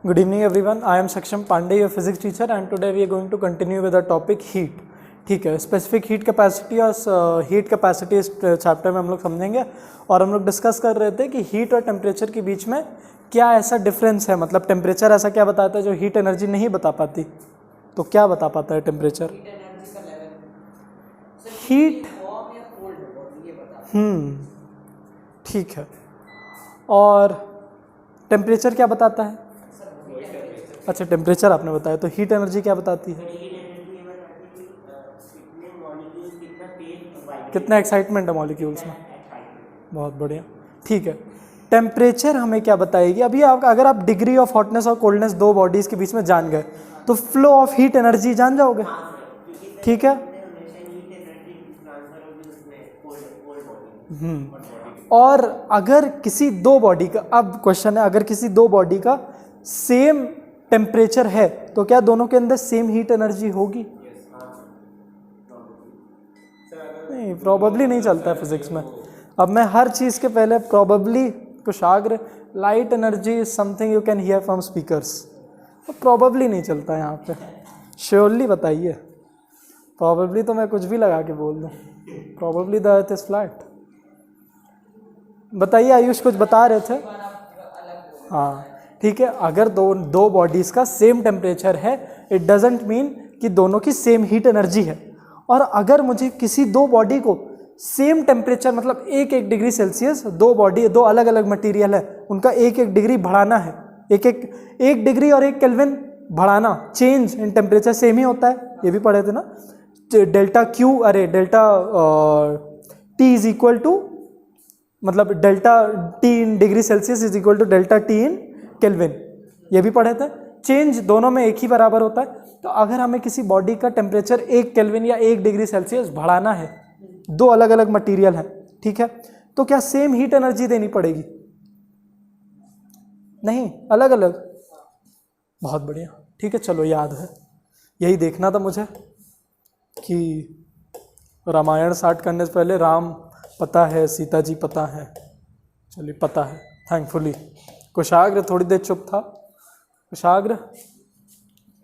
Good evening everyone. I am Saksham Pandey, your physics teacher, and today we are going to continue with the topic heat. ठीक है, specific heat capacity और heat capacity इस chapter में हम लोग समझेंगे और हम लोग डिस्कस कर रहे थे कि हीट और टेम्परेचर के बीच में क्या ऐसा डिफरेंस है, मतलब टेम्परेचर ऐसा क्या बताता है जो हीट एनर्जी नहीं बता पाती, तो क्या बता पाता है टेम्परेचर? हीट ठीक है, और टेम्परेचर क्या बताता है? अच्छा, टेम्परेचर आपने बताया, तो हीट एनर्जी क्या बताती है? कितना एक्साइटमेंट है मॉलिक्यूल्स में। बहुत बढ़िया, ठीक है। टेम्परेचर हमें क्या बताएगी? अभी आप अगर आप डिग्री ऑफ हॉटनेस और कोल्डनेस दो बॉडीज के बीच में जान गए तो फ्लो ऑफ हीट एनर्जी जान जाओगे, ठीक है। और अगर किसी दो बॉडी का, अब क्वेश्चन है, अगर किसी दो बॉडी का सेम टेम्परेचर है तो क्या दोनों के अंदर सेम हीट एनर्जी होगी? नहीं, प्रोबेबली नहीं चलता है फिजिक्स में। अब मैं हर चीज़ के पहले probably, Kushagra, light energy is something you can hear from speakers, तो प्रोबेबली नहीं चलता यहाँ पे। श्योरली बताइए, प्रोबेबली तो मैं कुछ भी लगा के बोल दूँ, probably the earth is flat. बताइए, आयुष कुछ बता रहे थे? हाँ ठीक है, अगर दो बॉडीज़ का सेम टेम्परेचर है इट डजेंट मीन कि दोनों की सेम हीट एनर्जी है। और अगर मुझे किसी दो बॉडी को सेम टेम्परेचर, मतलब एक डिग्री सेल्सियस, दो अलग अलग मटेरियल है, उनका एक डिग्री बढ़ाना है, एक डिग्री और 1 केल्विन बढ़ाना, चेंज इन टेम्परेचर सेम ही होता है, ये भी पढ़े थे ना। Delta T is equal to, मतलब delta T in degree Celsius is equal to delta T in kelvin, ये भी पढ़े थे। चेंज दोनों में एक ही बराबर होता है। तो अगर हमें किसी बॉडी का टेम्परेचर 1 केल्विन या 1 डिग्री सेल्सियस बढ़ाना है, दो अलग अलग मटेरियल है, ठीक है, तो क्या सेम हीट एनर्जी देनी पड़ेगी? नहीं, अलग अलग। बहुत बढ़िया, ठीक है, चलो याद है, यही देखना था मुझे कि रामायण स्टार्ट करने से पहले राम पता है, सीता जी पता है, चलिए पता है, थैंकफुली। कुशाग्र थोड़ी देर चुप था। कुशाग्र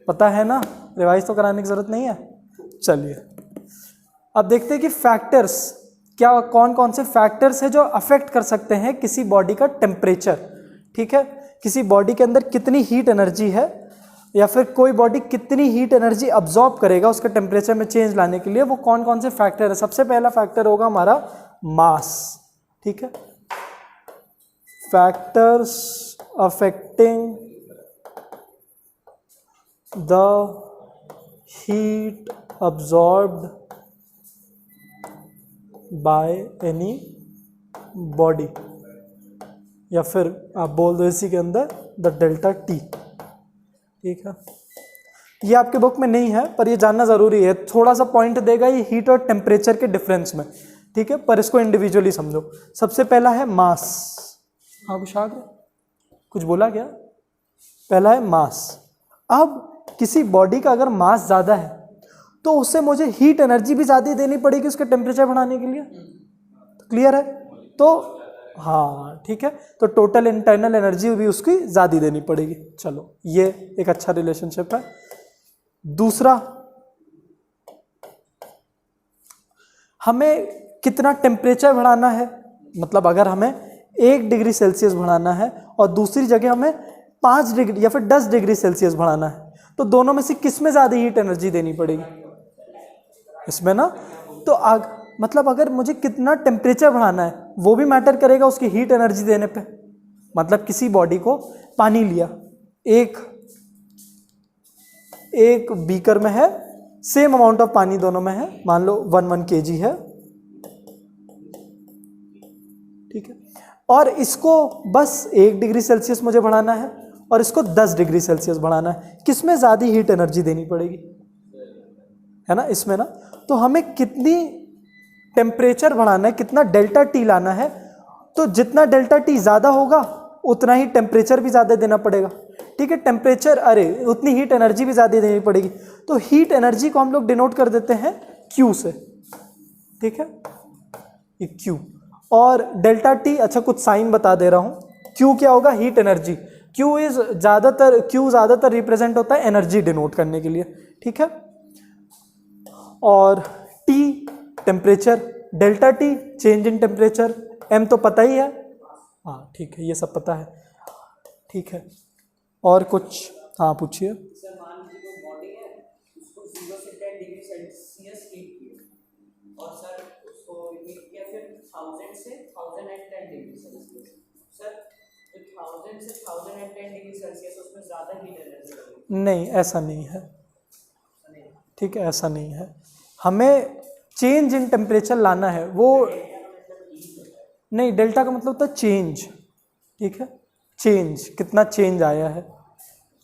पता है ना, रिवाइज तो कराने की जरूरत नहीं है। चलिए अब देखते हैं कि फैक्टर्स क्या, कौन कौन से फैक्टर्स हैं जो अफेक्ट कर सकते हैं किसी बॉडी का टेम्परेचर, ठीक है। किसी बॉडी के अंदर कितनी हीट एनर्जी है, या फिर कोई बॉडी कितनी हीट एनर्जी अब्जॉर्ब करेगा उसके टेम्परेचर में चेंज लाने के लिए, वो कौन कौन से फैक्टर है। सबसे पहला फैक्टर होगा हमारा मास, ठीक है। Factors affecting the heat absorbed by any body, या फिर आप बोल दो इसी के अंदर द डेल्टा टी, ठीक है। ये आपके बुक में नहीं है पर ये जानना जरूरी है, थोड़ा सा पॉइंट देगा ये हीट और टेम्परेचर के डिफरेंस में, ठीक है, पर इसको इंडिविजुअली समझो। सबसे पहला है मास। हाँ कुशाग्र कुछ बोला क्या? पहला है मास। अब किसी बॉडी का अगर मास ज़्यादा है तो उससे मुझे हीट एनर्जी भी ज़्यादा देनी पड़ेगी उसके टेम्परेचर बढ़ाने के लिए, तो क्लियर है? तो हाँ ठीक है, तो टोटल इंटरनल एनर्जी भी उसकी ज़्यादा देनी पड़ेगी। चलो ये एक अच्छा रिलेशनशिप है। दूसरा, हमें कितना टेम्परेचर बढ़ाना है, मतलब अगर हमें 1 डिग्री सेल्सियस बढ़ाना है और दूसरी जगह हमें 5 डिग्री या फिर 10 डिग्री सेल्सियस बढ़ाना है, तो दोनों में से किस में ज़्यादा हीट एनर्जी देनी पड़ेगी? इसमें ना। तो मतलब अगर मुझे कितना टेम्परेचर बढ़ाना है वो भी मैटर करेगा उसकी हीट एनर्जी देने पे। मतलब किसी बॉडी को पानी लिया, एक बीकर में है, सेम अमाउंट ऑफ पानी दोनों में है, मान लो 1 kg है, ठीक है, और इसको बस 1 डिग्री सेल्सियस मुझे बढ़ाना है और इसको 10 डिग्री सेल्सियस बढ़ाना है, किसमें ज़्यादा हीट एनर्जी देनी पड़ेगी? है ना, इसमें ना। तो हमें कितनी टेम्परेचर बढ़ाना है, कितना डेल्टा टी लाना है, तो जितना डेल्टा टी ज़्यादा होगा उतना ही टेम्परेचर भी ज़्यादा देना पड़ेगा, ठीक है। टेम्परेचर उतनी हीट एनर्जी भी ज़्यादा देनी पड़ेगी। तो हीट एनर्जी को हम लोग डिनोट कर देते हैं Q से, ठीक है, ये Q। और डेल्टा टी, अच्छा कुछ साइन बता दे रहा हूँ, Q क्या होगा? Heat energy. क्यू ज़्यादातर रिप्रेजेंट होता है एनर्जी डिनोट करने के लिए, ठीक है। और T temperature, delta T change in temperature, M तो पता ही है, हाँ ठीक है, ये सब पता है, ठीक है। और कुछ, हाँ पूछिए। सर मान लीजिए कोई बॉडी है, उसको 0 से 10 डिग्री सेल्सियस हीट किया और सर उसको हीट किया फिर 1000 से 1010 डिग्री सेल्सियस। सर तो 1000 से 1010 डिग्री सेल्सियस उसमें ज़्यादा हीट एनर्जी लगेगी? नहीं, ऐसा नहीं है, ठीक है, ऐसा नहीं है। हमें चेंज इन टेम्परेचर लाना है, वो नहीं, डेल्टा का मतलब होता है चेंज, ठीक है, चेंज, कितना चेंज आया है,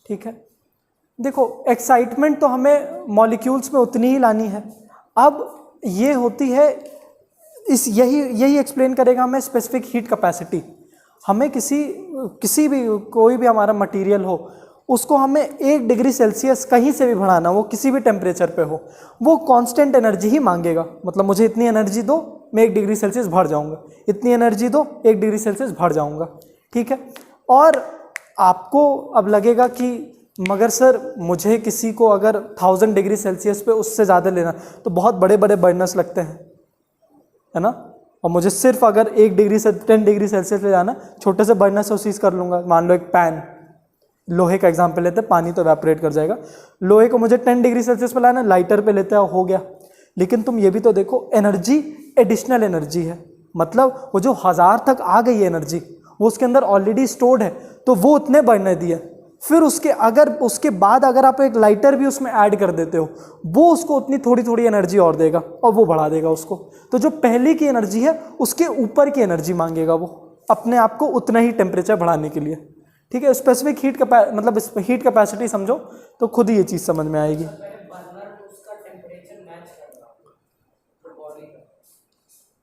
ठीक है। देखो एक्साइटमेंट तो हमें मॉलिक्यूल्स में उतनी ही लानी है। अब ये होती है, यही एक्सप्लेन करेगा हमें स्पेसिफिक हीट कैपेसिटी। हमें किसी भी कोई भी हमारा मटेरियल हो, उसको हमें 1 डिग्री सेल्सियस कहीं से भी बढ़ाना, वो किसी भी टेम्परेचर पे हो, वो कांस्टेंट एनर्जी ही मांगेगा। मतलब मुझे इतनी एनर्जी दो, मैं 1 डिग्री सेल्सियस बढ़ जाऊंगा, इतनी एनर्जी दो, 1 डिग्री सेल्सियस बढ़ जाऊंगा, ठीक है। और आपको अब लगेगा कि मगर सर मुझे किसी को अगर 1000 डिग्री सेल्सियस पे उससे ज़्यादा लेना तो बहुत बड़े बड़े बर्नर्स लगते हैं, है ना, और मुझे सिर्फ अगर 1 डिग्री से 10 डिग्री सेल्सियस ले जाना, छोटे से बर्नर से उसी कर लूँगा। मान लो एक पैन, लोहे का एग्जाम्पल लेते हैं, पानी तो एवेपोरेट कर जाएगा, लोहे को मुझे 10 डिग्री सेल्सियस पे लाना, लाइटर पे लेते हैं, हो गया। लेकिन तुम ये भी तो देखो, एनर्जी एडिशनल एनर्जी है, मतलब वो जो 1000 तक आ गई है एनर्जी, वो उसके अंदर ऑलरेडी स्टोर्ड है, तो वो उतने बर्नर दिए। फिर उसके बाद अगर आप एक लाइटर भी उसमें ऐड कर देते हो, वो उसको उतनी थोड़ी थोड़ी एनर्जी और देगा और वो बढ़ा देगा उसको। तो जो पहले की एनर्जी है उसके ऊपर की एनर्जी मांगेगा वो अपने आप को उतना ही टेम्परेचर बढ़ाने के लिए, ठीक है। स्पेसिफिक हीट मतलब हीट कैपेसिटी समझो तो खुद ही ये चीज़ समझ में आएगी।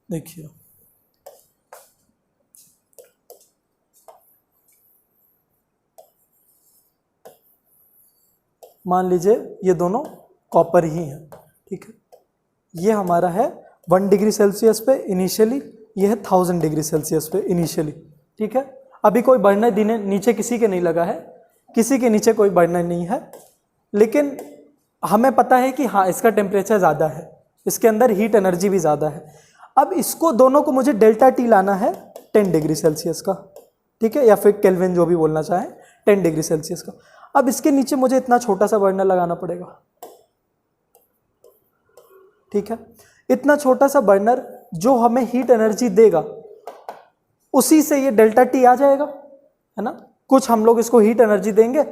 देखिए मान लीजिए ये दोनों कॉपर ही हैं, ठीक है। ये हमारा है 1 डिग्री सेल्सियस पे इनिशियली, ये है 1000 डिग्री सेल्सियस पे इनिशियली, ठीक है। अभी कोई बर्नर नीचे किसी के नहीं लगा है, किसी के नीचे कोई बर्नर नहीं है, लेकिन हमें पता है कि हाँ इसका टेम्परेचर ज़्यादा है, इसके अंदर हीट एनर्जी भी ज़्यादा है। अब इसको दोनों को मुझे डेल्टा टी लाना है 10 डिग्री सेल्सियस का, ठीक है, या फिर केल्विन जो भी बोलना चाहें, 10 डिग्री सेल्सियस का। अब इसके नीचे मुझे इतना छोटा सा बर्नर लगाना पड़ेगा, ठीक है। इतना छोटा सा बर्नर जो हमें हीट एनर्जी देगा, उसी से ये डेल्टा टी आ जाएगा, है ना। कुछ हम लोग इसको हीट एनर्जी देंगे,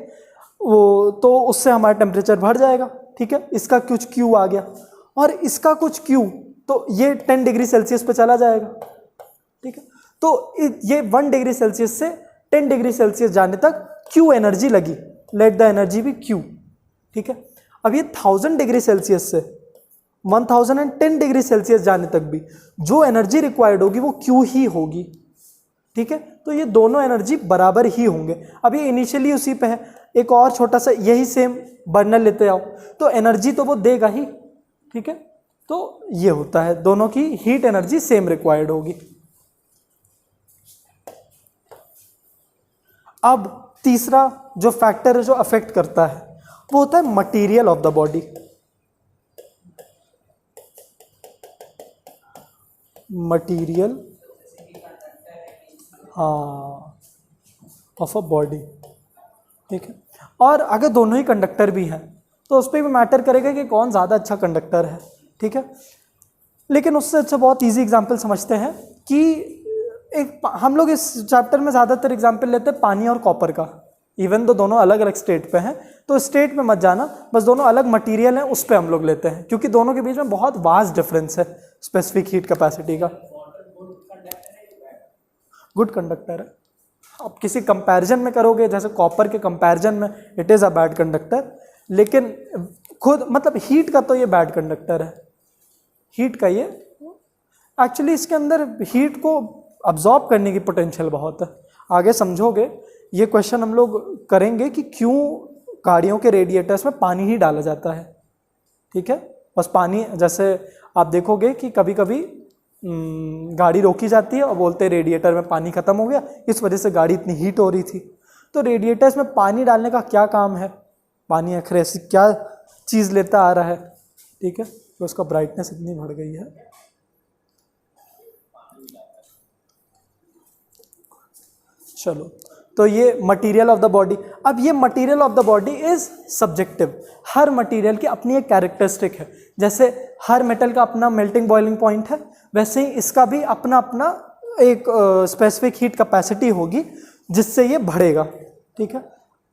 वो तो उससे हमारा टेम्परेचर बढ़ जाएगा, ठीक है। इसका कुछ क्यू आ गया और इसका कुछ क्यू, तो ये 10 डिग्री सेल्सियस पे चला जाएगा, ठीक है। तो ये 1 डिग्री सेल्सियस से 10 डिग्री सेल्सियस जाने तक क्यू एनर्जी लगी, let the energy be Q, ठीक है। अब ये 1000 डिग्री सेल्सियस से 1010 डिग्री सेल्सियस जाने तक भी जो एनर्जी रिक्वायर्ड होगी वो क्यू ही होगी, ठीक है। तो ये दोनों एनर्जी बराबर ही होंगे। अब ये इनिशियली उसी पे है, एक और छोटा सा यही सेम बर्नर लेते आओ तो एनर्जी तो वो देगा ही, ठीक है। तो ये होता है, दोनों की हीट एनर्जी सेम रिक्वायर्ड होगी। अब तीसरा जो फैक्टर है जो अफेक्ट करता है वो होता है material of the body. Material हाँ ऑफ अ बॉडी, ठीक है। और अगर दोनों ही कंडक्टर भी हैं तो उस पर भी मैटर करेगा कि कौन ज़्यादा अच्छा कंडक्टर है, ठीक है। लेकिन उससे अच्छा बहुत इजी एग्जांपल समझते हैं कि हम लोग इस चैप्टर में ज़्यादातर एग्जांपल लेते हैं पानी और कॉपर का। इवन तो दोनों अलग अलग स्टेट पे हैं, तो स्टेट में मत जाना, बस दोनों अलग मटेरियल हैं उस पर हम लोग लेते हैं, क्योंकि दोनों के बीच में बहुत वास्ट डिफरेंस है स्पेसिफिक हीट कैपेसिटी का। गुड कंडक्टर है, आप किसी कंपैरिजन में करोगे, जैसे कॉपर के कंपैरिजन में it is a bad conductor, लेकिन खुद मतलब हीट का तो ये बैड कंडक्टर है। हीट का ये एक्चुअली इसके अंदर हीट को अब्जॉर्ब करने की पोटेंशियल बहुत है। आगे समझोगे, ये क्वेश्चन हम लोग करेंगे कि क्यों गाड़ियों के रेडिएटर्स में पानी ही डाला जाता है, ठीक है। बस पानी, जैसे आप देखोगे कि कभी कभी गाड़ी रोकी जाती है और बोलते हैं रेडिएटर में पानी ख़त्म हो गया, इस वजह से गाड़ी इतनी हीट हो रही थी। तो रेडिएटर्स में पानी डालने का क्या काम है, पानी आखिर ऐसी क्या चीज़ लेता आ रहा है, ठीक है, तो उसका ब्राइटनेस इतनी बढ़ गई है। चलो, तो ये मटेरियल ऑफ द बॉडी। अब ये material of the body is subjective, her material की अपनी एक कैरेक्टरिस्टिक है। जैसे हर मेटल का अपना मेल्टिंग बॉइलिंग पॉइंट है, वैसे ही इसका भी अपना अपना एक स्पेसिफिक हीट कैपेसिटी होगी जिससे ये बढ़ेगा, ठीक है।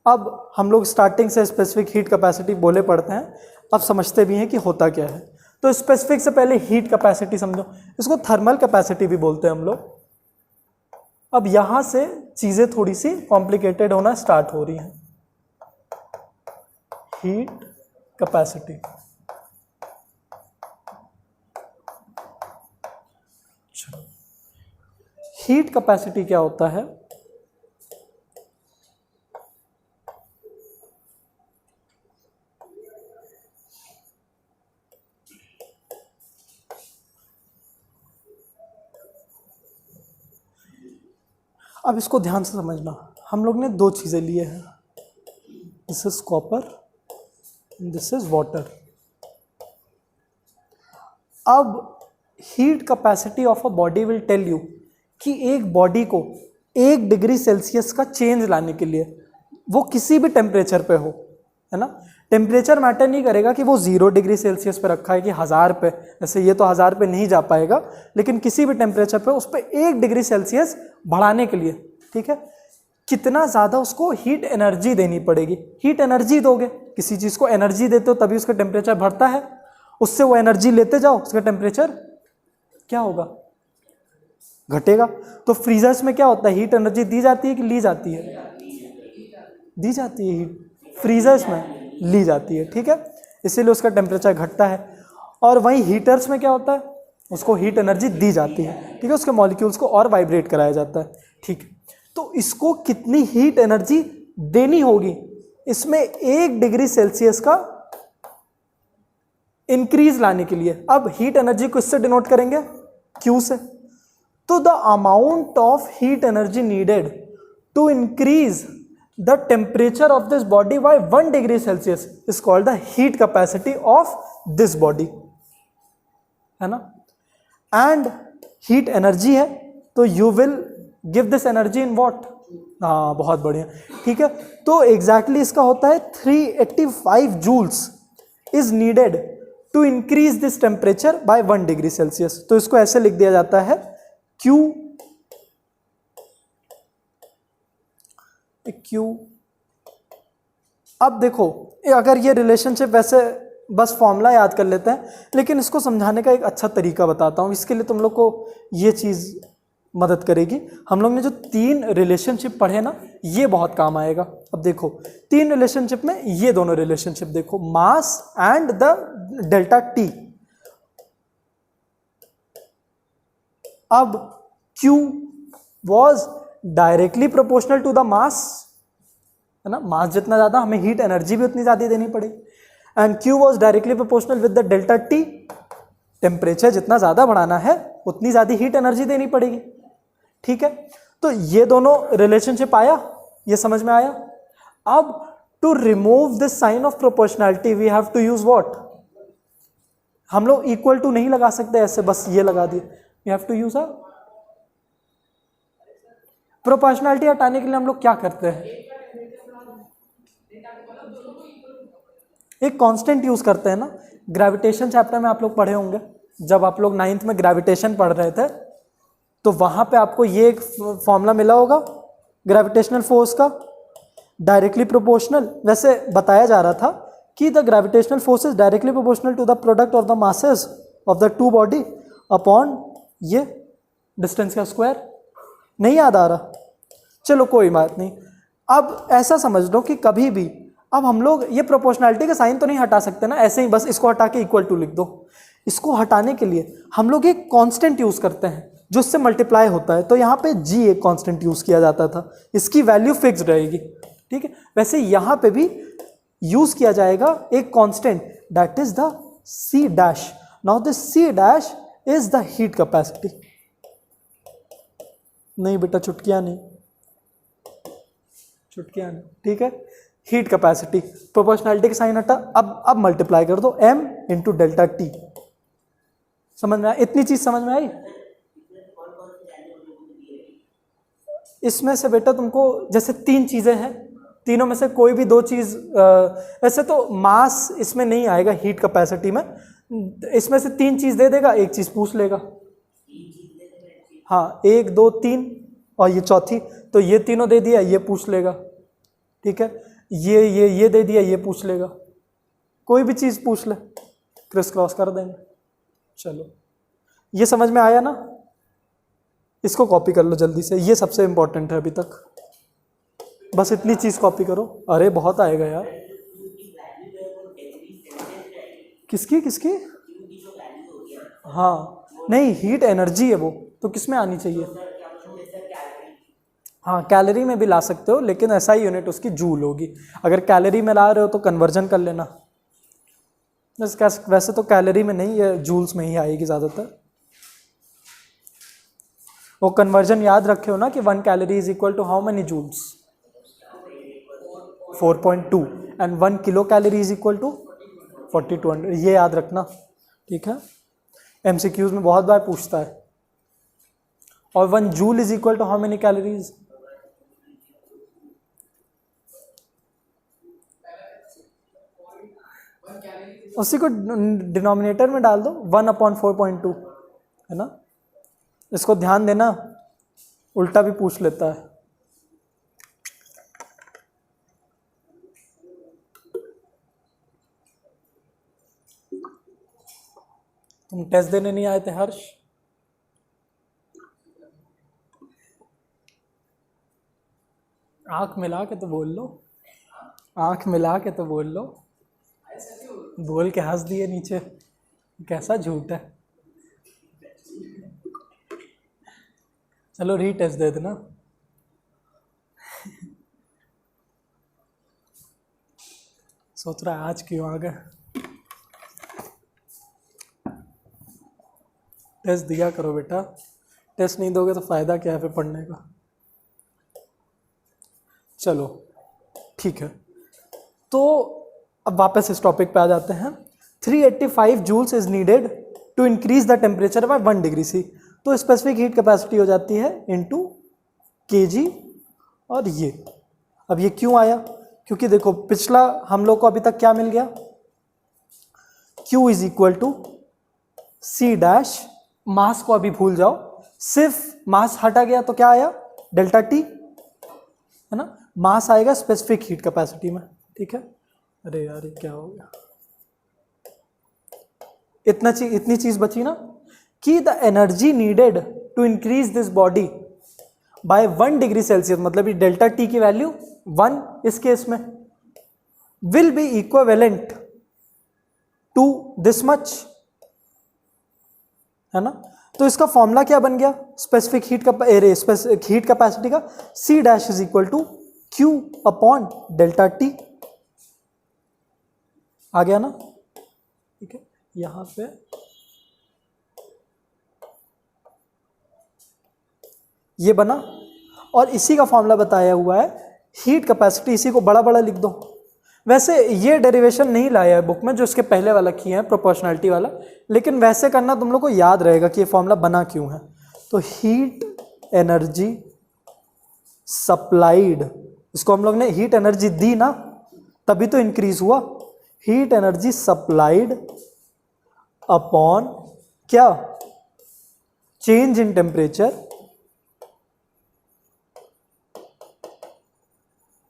अब हम लोग स्टार्टिंग से स्पेसिफिक हीट कैपेसिटी बोले पढ़ते हैं, अब समझते भी हैं कि होता क्या है। तो स्पेसिफिक से पहले हीट कैपेसिटी समझो, इसको थर्मल कैपेसिटी भी बोलते हैं हम लोग। अब यहां से चीजें थोड़ी सी कॉम्प्लिकेटेड होना स्टार्ट हो रही हैं। हीट कैपेसिटी, हीट कैपेसिटी क्या होता है? अब इसको ध्यान से समझना, हम लोग ने दो चीजें लिए हैं, this is copper, this is water. अब heat capacity of a body will tell you कि एक बॉडी को 1 डिग्री सेल्सियस का चेंज लाने के लिए, वो किसी भी टेम्परेचर पे हो, है ना, टेम्परेचर मैटर नहीं करेगा कि वो 0 डिग्री सेल्सियस पे रखा है कि 1000 पे, जैसे ये तो 1000 पे नहीं जा पाएगा, लेकिन किसी भी टेम्परेचर पे उस पर 1 डिग्री सेल्सियस बढ़ाने के लिए, ठीक है, कितना ज़्यादा उसको हीट एनर्जी देनी पड़ेगी। हीट एनर्जी दोगे, किसी चीज़ को एनर्जी देते हो तभी उसका टेम्परेचर बढ़ता है, उससे वो एनर्जी लेते जाओ, उसका टेम्परेचर क्या होगा, घटेगा। तो फ्रीजर्स में क्या होता है, हीट एनर्जी दी जाती है कि ली जाती है? दी जाती है, हीट फ्रीजर्स में ली जाती है, ठीक है, इसीलिए उसका टेम्परेचर घटता है। और वहीं हीटर्स में क्या होता है, उसको हीट एनर्जी दी जाती है, ठीक है, उसके मॉलिक्यूल्स को और वाइब्रेट कराया जाता है, ठीक है। तो इसको कितनी हीट एनर्जी देनी होगी, इसमें 1 डिग्री सेल्सियस का इंक्रीज लाने के लिए। अब हीट एनर्जी को इससे डिनोट करेंगे, क्यू से। तो the amount of heat energy needed to increase the temperature of this body by 1 degree Celsius is called the heat capacity of this body, है ना। and heat energy है तो you will give this energy in what? हाँ, बहुत बढ़िया, ठीक है। तो exactly इसका होता है 385 joules is needed to increase this temperature by 1 degree Celsius। तो इसको ऐसे लिख दिया जाता है Q Q। अब देखो, अगर ये रिलेशनशिप, वैसे बस फॉर्मूला याद कर लेते हैं, लेकिन इसको समझाने का एक अच्छा तरीका बताता हूँ, इसके लिए तुम लोग को ये चीज़ मदद करेगी। हम लोग ने जो 3 रिलेशनशिप पढ़े ना, ये बहुत काम आएगा। अब देखो 3 रिलेशनशिप में ये दोनों रिलेशनशिप देखो, mass and the delta T. अब Q was directly proportional to the mass, है ना, मास जितना ज़्यादा हमें हीट एनर्जी भी उतनी ज़्यादा देनी पड़ेगी। And Q was directly proportional with the delta T, temperature जितना ज़्यादा बढ़ाना है उतनी ज़्यादा हीट एनर्जी देनी पड़ेगी, ठीक है। तो ये दोनों रिलेशनशिप आया, ये समझ में आया। अब to remove this sign of proportionality we have to use what, हम लोग इक्वल टू नहीं लगा सकते ऐसे बस ये लगा दिए, we have to use a proportionality. हटाने के लिए हम लोग क्या करते हैं, एक कांस्टेंट यूज करते हैं ना। ग्रेविटेशन चैप्टर में आप लोग पढ़े होंगे, जब आप लोग 9th में ग्रेविटेशन पढ़ रहे थे तो वहां पे आपको ये एक फॉर्मूला मिला होगा ग्रेविटेशनल फोर्स का, डायरेक्टली प्रोपोर्शनल। वैसे बताया जा रहा था कि the gravitational force is directly proportional to the product of the masses of the two body upon ये डिस्टेंस का स्क्वायर। नहीं याद आ रहा, चलो कोई बात नहीं। अब ऐसा समझ लो कि कभी भी, अब हम लोग ये प्रोपोर्शनैलिटी का साइन तो नहीं हटा सकते ना ऐसे ही बस, इसको हटा के इक्वल टू लिख दो। इसको हटाने के लिए हम लोग एक कांस्टेंट यूज करते हैं जो इससे मल्टीप्लाई होता है, तो यहाँ पे g एक कांस्टेंट यूज किया जाता था, इसकी वैल्यू फिक्स्ड रहेगी, ठीक है। वैसे यहाँ पे भी यूज किया जाएगा एक constant, that is the c dash. Now this c dash is the heat capacity. नहीं बेटा चुटकियां नहीं, चुटकियाँ नहीं, ठीक है। हीट कैपेसिटी, प्रोपोर्शनैलिटी का साइन हटा, अब मल्टीप्लाई कर दो m इंटू डेल्टा टी। समझ में आई? इतनी चीज समझ में आई? इसमें से बेटा तुमको जैसे 3 चीजें हैं, तीनों में से कोई भी 2 चीज, वैसे तो मास इसमें नहीं आएगा हीट कैपेसिटी में, इसमें से 3 चीज दे देगा, एक चीज पूछ लेगा। हाँ, 1 2 3 और ये चौथी, तो ये तीनों दे दिया, ये पूछ लेगा, ठीक है। ये दे दिया, ये पूछ लेगा, कोई भी चीज पूछ ले, क्रिस क्रॉस कर देंगे। चलो, ये समझ में आया ना? इसको कॉपी कर लो जल्दी से, ये सबसे इंपॉर्टेंट है अभी तक, बस इतनी चीज कॉपी करो। अरे बहुत आएगा यार। किसकी? हाँ नहीं, हीट एनर्जी है वो, तो किस में आनी चाहिए? हाँ, कैलोरी में भी ला सकते हो, लेकिन ऐसा ही यूनिट उसकी जूल होगी। अगर कैलोरी में ला रहे हो तो कन्वर्जन कर लेना, वैसे तो कैलोरी में नहीं, ये जूल्स में ही आएगी ज़्यादातर। वो कन्वर्जन याद रखे हो ना कि 1 calorie is equal to how many joules? 4.2 and 1 kilo calorie is equal to 4200, ये याद रखना, ठीक है। एमसीक्यूज में बहुत बार पूछता है। और 1 joule is equal to how many calories? उसी को डिनोमिनेटर में डाल दो, 1/4.2, है ना। इसको ध्यान देना, उल्टा भी पूछ लेता है। तुम टेस्ट देने नहीं आए थे हर्ष? आंख मिला के तो बोल लो, आंख मिला के तो बोल लो। बोल के हंस दिए नीचे, कैसा झूठ है। चलो रीटेस्ट दे देना। सोच रहा है आज क्यों आ गए। टेस्ट दिया करो बेटा, टेस्ट नहीं दोगे तो फायदा क्या है फिर पढ़ने का। चलो ठीक है, तो अब वापस इस टॉपिक पे आ जाते हैं। 385 joules is needed to increase the temperature by 1 degree C. तो स्पेसिफिक हीट कैपेसिटी हो जाती है इनटू केजी। और ये अब ये क्यों आया? क्योंकि देखो पिछला हम लोग को अभी तक क्या मिल गया, Q is equal to C dash, mass को अभी भूल जाओ, सिर्फ मास हटा गया तो क्या आया, डेल्टा टी, है ना। मास आएगा स्पेसिफिक हीट कैपेसिटी में, ठीक है। अरे यार ये क्या हो गया, इतनी चीज बची ना कि the energy needed to increase this body by 1 degree Celsius, मतलब ये डेल्टा टी की वैल्यू 1 इस केस में will be equivalent to this much, है ना। तो इसका फॉर्मूला क्या बन गया स्पेसिफिक हीट कैपेसिटी का, C dash is equal to Q upon delta T. आ गया ना, ठीक है। यहां पे ये बना, और इसी का फॉर्मूला बताया हुआ है हीट कैपेसिटी, इसी को बड़ा बड़ा लिख दो। वैसे ये डेरिवेशन नहीं लाया है बुक में, जो इसके पहले वाला किए हैं प्रोपोर्शनैलिटी वाला, लेकिन वैसे करना तुम लोग को याद रहेगा कि ये फॉर्मूला बना क्यों है। तो हीट एनर्जी सप्लाइड, इसको हम लोग ने हीट एनर्जी दी ना, तभी तो इंक्रीज हुआ। हीट एनर्जी सप्लाइड अपॉन क्या, change in temperature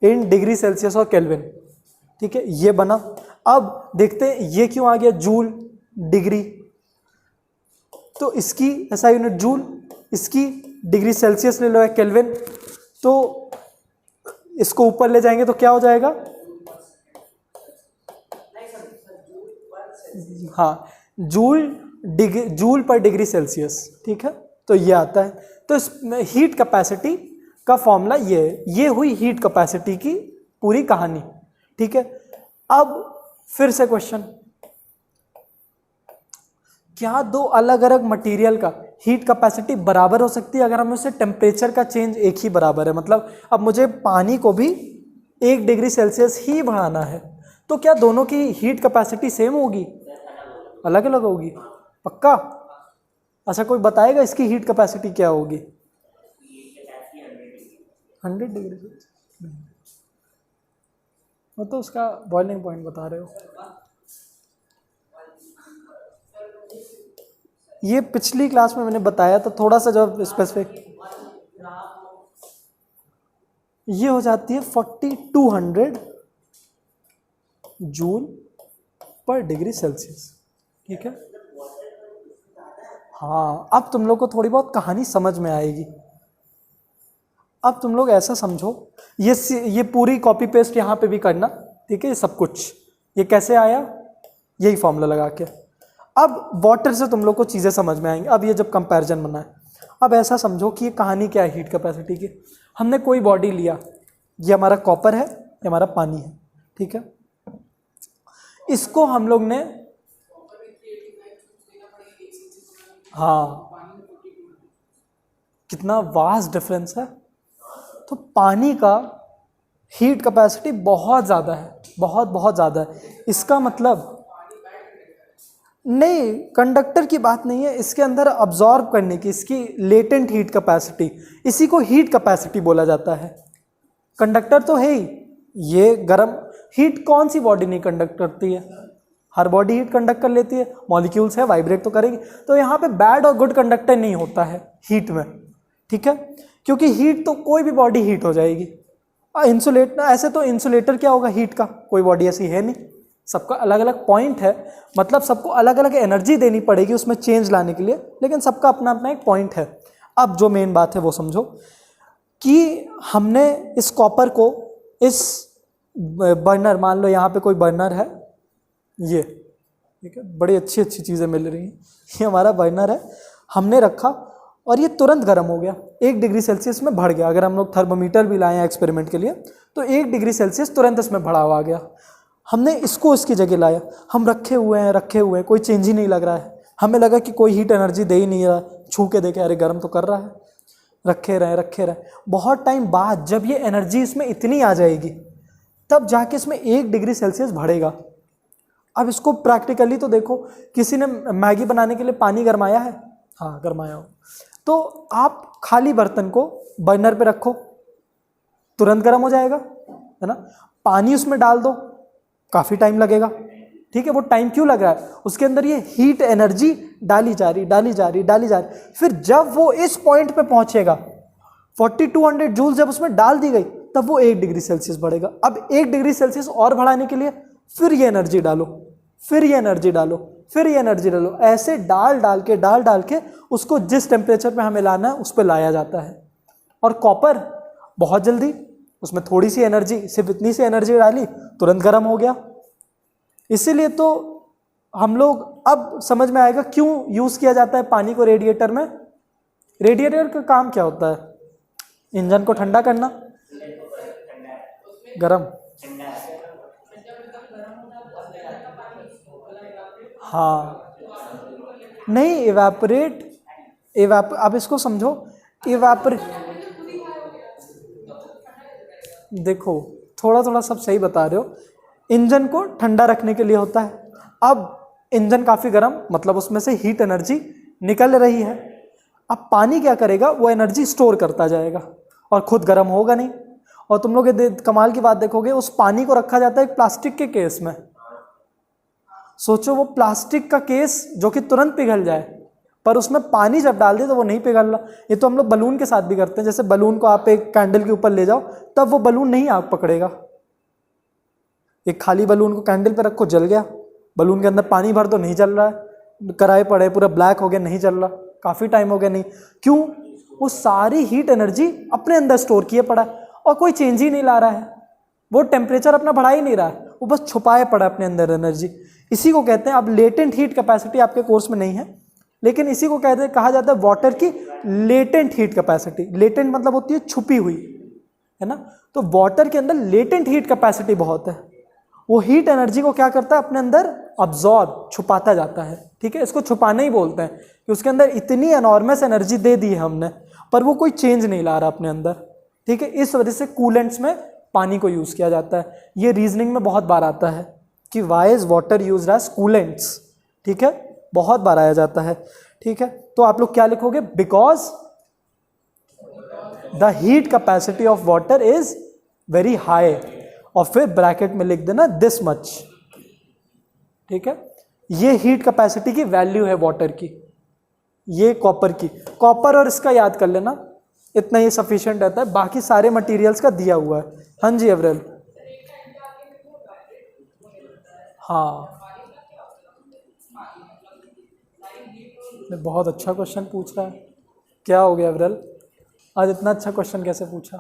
in degree Celsius और केल्विन, ठीक है। ये बना। अब देखते हैं ये क्यों आ गया जूल डिग्री, तो इसकी ऐसा यूनिट जूल, इसकी डिग्री सेल्सियस ले लो, है केल्विन, तो इसको ऊपर ले जाएंगे तो क्या हो जाएगा, हाँ जूल पर डिग्री सेल्सियस, ठीक है। तो ये आता है। तो इस हीट कैपेसिटी का फॉर्मूला ये हुई हीट कैपेसिटी की पूरी कहानी, ठीक है। अब फिर से क्वेश्चन, क्या दो अलग अलग मटेरियल का हीट कैपेसिटी बराबर हो सकती है अगर हम उसे टेम्परेचर का चेंज एक ही बराबर है। मतलब अब मुझे पानी को भी 1 डिग्री सेल्सियस ही बढ़ाना है, तो क्या दोनों की हीट कैपेसिटी सेम होगी? अलग अलग होगी? पक्का? अच्छा, कोई बताएगा इसकी हीट कैपेसिटी क्या होगी? 100 डिग्री सेल्सियस। वो तो उसका बॉइलिंग पॉइंट बता रहे हो। ये पिछली क्लास में मैंने बताया था, थोड़ा सा जब स्पेसिफिक, ये हो जाती है 4200 जूल पर डिग्री सेल्सियस। ठीक है, हाँ, अब तुम लोग को थोड़ी बहुत कहानी समझ में आएगी। अब तुम लोग ऐसा समझो, ये पूरी कॉपी पेस्ट यहाँ पे भी करना, ठीक है, ये सब कुछ, ये कैसे आया, यही फॉर्मूला लगा के। अब वाटर से तुम लोग को चीज़ें समझ में आएंगी। अब ये जब कंपैरिजन बना है, अब ऐसा समझो कि ये कहानी क्या है हीट कैपेसिटी की। हमने कोई बॉडी लिया, ये हमारा कॉपर है, ये हमारा पानी है, ठीक है। इसको हम लोग ने, हाँ, कितना वास्ट डिफरेंस है। तो पानी का हीट कैपेसिटी बहुत ज़्यादा है, बहुत बहुत ज़्यादा है। इसका मतलब नहीं, कंडक्टर की बात नहीं है, इसके अंदर अब्जॉर्ब करने की इसकी लेटेंट हीट कैपेसिटी, इसी को हीट कैपेसिटी बोला जाता है। कंडक्टर तो है ही, ये गर्म हीट कौन सी बॉडी नहीं कंडक्ट करती है? हर बॉडी हीट कंडक्ट कर लेती है, मॉलिक्यूल्स है, वाइब्रेट तो करेगी। तो यहाँ पे बैड और गुड कंडक्टर नहीं होता है हीट में, ठीक है, क्योंकि हीट तो कोई भी बॉडी हीट हो जाएगी। इंसुलेटर, ऐसे तो इंसुलेटर क्या होगा हीट का, कोई बॉडी ऐसी है नहीं, सबका अलग अलग पॉइंट है, मतलब सबको अलग अलग एनर्जी देनी पड़ेगी उसमें चेंज लाने के लिए, लेकिन सबका अपना अपना एक पॉइंट है। अब जो मेन बात है वो समझो कि हमने इस कॉपर को, इस बर्नर, मान लो यहाँ पे कोई बर्नर है, ये ठीक है, बड़ी अच्छी अच्छी चीज़ें मिल रही हैं, ये हमारा बर्नर है, हमने रखा और ये तुरंत गर्म हो गया, 1 डिग्री सेल्सियस में बढ़ गया। अगर हम लोग थर्मोमीटर भी लाए हैं एक्सपेरिमेंट के लिए, तो 1 डिग्री सेल्सियस तुरंत इसमें बढ़ावा आ गया। हमने इसको इसकी जगह लाया, हम रखे हुए हैं, कोई चेंज ही नहीं लग रहा है, हमें लगा कि कोई हीट एनर्जी दे ही नहीं रहा, छू के देखे अरे गर्म तो कर रहा है, रखे रहे। बहुत टाइम बाद जब ये एनर्जी इसमें इतनी आ जाएगी, तब जाके इसमें 1 डिग्री सेल्सियस बढ़ेगा। अब इसको प्रैक्टिकली तो देखो, किसी ने मैगी बनाने के लिए पानी गरमाया है? हाँ, गरमाया हो। तो आप खाली बर्तन को बर्नर पे रखो, तुरंत गर्म हो जाएगा, है ना। पानी उसमें डाल दो, काफ़ी टाइम लगेगा, ठीक है। वो टाइम क्यों लग रहा है? उसके अंदर ये हीट एनर्जी डाली जा रही। फिर जब वो इस पॉइंट पे पहुंचेगा 4200 जूल जब उसमें डाल दी गई, तब वो 1 डिग्री सेल्सियस बढ़ेगा। अब 1 डिग्री सेल्सियस और बढ़ाने के लिए फिर ये एनर्जी डालो, फिर ये एनर्जी डालो, ऐसे डाल के उसको जिस टेम्परेचर पे हमें लाना है उस पर लाया जाता है। और कॉपर बहुत जल्दी, उसमें थोड़ी सी एनर्जी, सिर्फ इतनी सी एनर्जी डाली, तुरंत गर्म हो गया। इसीलिए तो हम लोग, अब समझ में आएगा क्यों यूज़ किया जाता है पानी को रेडिएटर में। रेडिएटर का काम क्या होता है? इंजन को ठंडा करना, गर्म, हाँ, नहीं, इवेपोरेट, अब इसको समझो, इवेपोरेट, देखो थोड़ा सब सही बता रहे हो, इंजन को ठंडा रखने के लिए होता है। अब इंजन काफ़ी गर्म, मतलब उसमें से हीट एनर्जी निकल रही है। अब पानी क्या करेगा? वो एनर्जी स्टोर करता जाएगा और खुद गर्म होगा नहीं। और तुम लोग ये कमाल की बात देखोगे, उस पानी को रखा जाता है एक प्लास्टिक के केस में। सोचो, वो प्लास्टिक का केस जो कि तुरंत पिघल जाए, पर उसमें पानी जब डाल दे तो वो नहीं पिघल रहा। ये तो हम लोग बलून के साथ भी करते हैं, जैसे बलून को आप एक कैंडल के ऊपर ले जाओ, तब वो बलून नहीं आग पकड़ेगा। एक खाली बलून को कैंडल पे रखो, जल गया, बलून के अंदर पानी भर दो, नहीं जल रहा है, कराए पड़े, पूरा ब्लैक हो गया, नहीं जल रहा, काफ़ी टाइम हो गया, नहीं। क्यों? वो सारी हीट एनर्जी अपने अंदर स्टोर किए पड़ा है और कोई चेंज ही नहीं ला रहा है, वो टेम्परेचर अपना बढ़ा ही नहीं रहा है, वो बस छुपाए पड़ा अपने अंदर एनर्जी। इसी को कहते हैं, अब लेटेंट हीट कैपेसिटी आपके कोर्स में नहीं है, लेकिन इसी को कहते हैं, कहा जाता है वाटर की लेटेंट हीट कैपेसिटी। लेटेंट मतलब होती है छुपी हुई, है ना। तो वाटर के अंदर लेटेंट हीट कैपेसिटी बहुत है, वो हीट एनर्जी को क्या करता है अपने अंदर अब्जॉर्ब, छुपाता जाता है। ठीक है, इसको छुपाना ही बोलते हैं कि उसके अंदर इतनी एनॉर्मस एनर्जी दे दी है हमने, पर वो कोई चेंज नहीं ला रहा अपने अंदर। ठीक है, इस वजह से कूलेंट्स में पानी को यूज़ किया जाता है। ये रीजनिंग में बहुत बार आता है कि why is water used as coolants. ठीक है, बहुत बार आया जाता है। ठीक है, तो आप लोग क्या लिखोगे, because the heat capacity of water is very high, और फिर ब्रैकेट में लिख देना दिस मच। ठीक है, ये हीट कैपेसिटी की वैल्यू है वाटर की, ये कॉपर की। कॉपर और इसका याद कर लेना, इतना ही सफिशिएंट रहता है, बाकी सारे मटेरियल्स का दिया हुआ है। हाँ जी एवरेल। हाँ, बहुत अच्छा क्वेश्चन पूछ रहा है। क्या हो गया एवरेल, आज इतना अच्छा क्वेश्चन कैसे पूछा?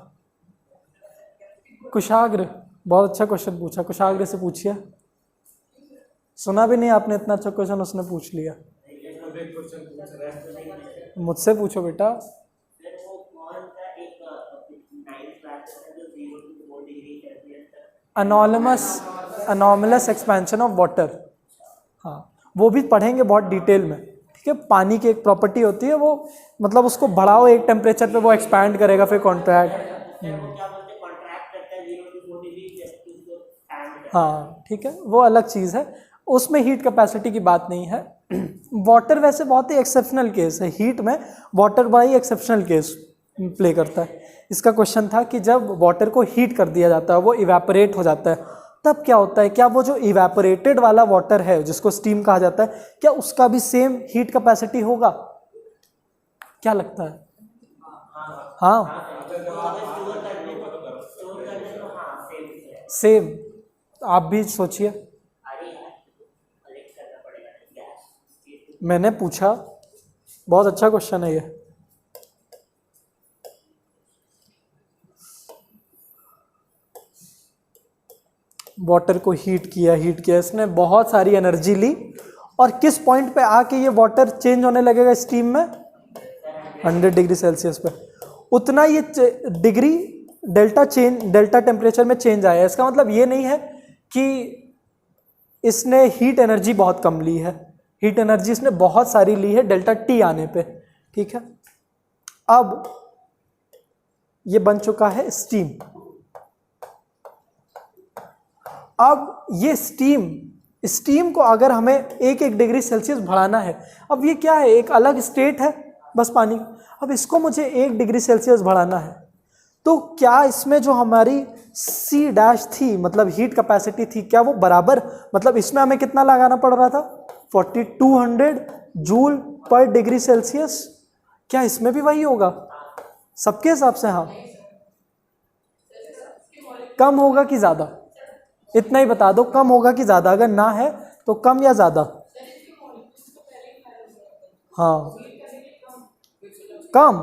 कुशाग्र, बहुत अच्छा क्वेश्चन पूछा, कुशाग्र से पूछिए। सुना भी नहीं आपने, इतना अच्छा क्वेश्चन उसने पूछ लिया। मुझसे पूछो बेटा। अनॉमलस एक्सपेंशन ऑफ वाटर, हाँ वो भी पढ़ेंगे बहुत डिटेल में। ठीक है, पानी की एक प्रॉपर्टी होती है, वो मतलब उसको बढ़ाओ एक टेम्परेचर पे वो एक्सपैंड करेगा, फिर कॉन्ट्रैक्ट। हाँ ठीक है, वो अलग चीज़ है, उसमें हीट कैपेसिटी की बात नहीं है। वाटर वैसे बहुत ही एक्सेप्शनल केस है, हीट में वाटर बड़ा ही एक्सेप्शनल केस प्ले करता है। इसका क्वेश्चन था कि जब वाटर को हीट कर दिया जाता है, वो इवेपोरेट हो जाता है, तब क्या होता है, क्या वो जो इवेपोरेटेड वाला वाटर है जिसको स्टीम कहा जाता है, क्या उसका भी सेम हीट कैपेसिटी होगा? क्या लगता है? हाँ सेम, आप भी सोचिए। मैंने पूछा, बहुत अच्छा क्वेश्चन है ये। वाटर को हीट किया, इसने बहुत सारी एनर्जी ली, और किस पॉइंट पे आके ये वाटर चेंज होने लगेगा स्टीम में? 100 डिग्री सेल्सियस पे। उतना ये डिग्री डेल्टा टेम्परेचर में चेंज आया है। इसका मतलब ये नहीं है कि इसने हीट एनर्जी बहुत कम ली है, हीट एनर्जी इसने बहुत सारी ली है डेल्टा टी आने पे। ठीक है, अब ये बन चुका है स्टीम। अब ये स्टीम को अगर हमें 1 डिग्री सेल्सियस बढ़ाना है, अब ये क्या है, एक अलग स्टेट है बस पानी। अब इसको मुझे 1 डिग्री सेल्सियस बढ़ाना है, तो क्या इसमें जो हमारी C' थी, मतलब हीट कैपेसिटी थी, क्या वो बराबर, मतलब इसमें हमें कितना लगाना पड़ रहा था? 4200 जूल पर डिग्री सेल्सियस। क्या इसमें भी वही होगा सबके हिसाब से? हाँ, कम होगा कि ज़्यादा? इतना ही बता दो, कम होगा कि ज़्यादा? अगर ना है तो कम या ज़्यादा? हाँ कम।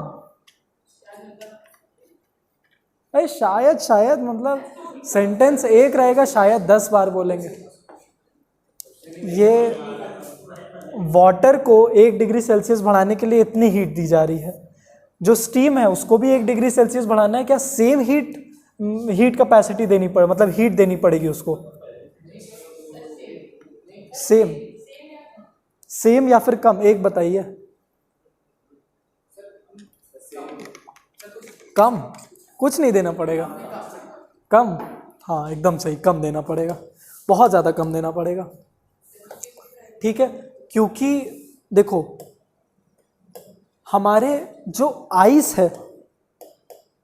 अरे शायद मतलब सेंटेंस एक रहेगा, शायद 10 बार बोलेंगे। ये वाटर को 1 डिग्री सेल्सियस बढ़ाने के लिए इतनी हीट दी जा रही है, जो स्टीम है उसको भी 1 डिग्री सेल्सियस बढ़ाना है, क्या सेम हीट कैपेसिटी देनी पड़े, मतलब हीट देनी पड़ेगी उसको? सेम या फिर कम, एक बताइए। कम, कुछ नहीं देना पड़ेगा, कम। हाँ एकदम सही, कम देना पड़ेगा, बहुत ज़्यादा कम देना पड़ेगा। ठीक है, क्योंकि देखो हमारे जो आइस है,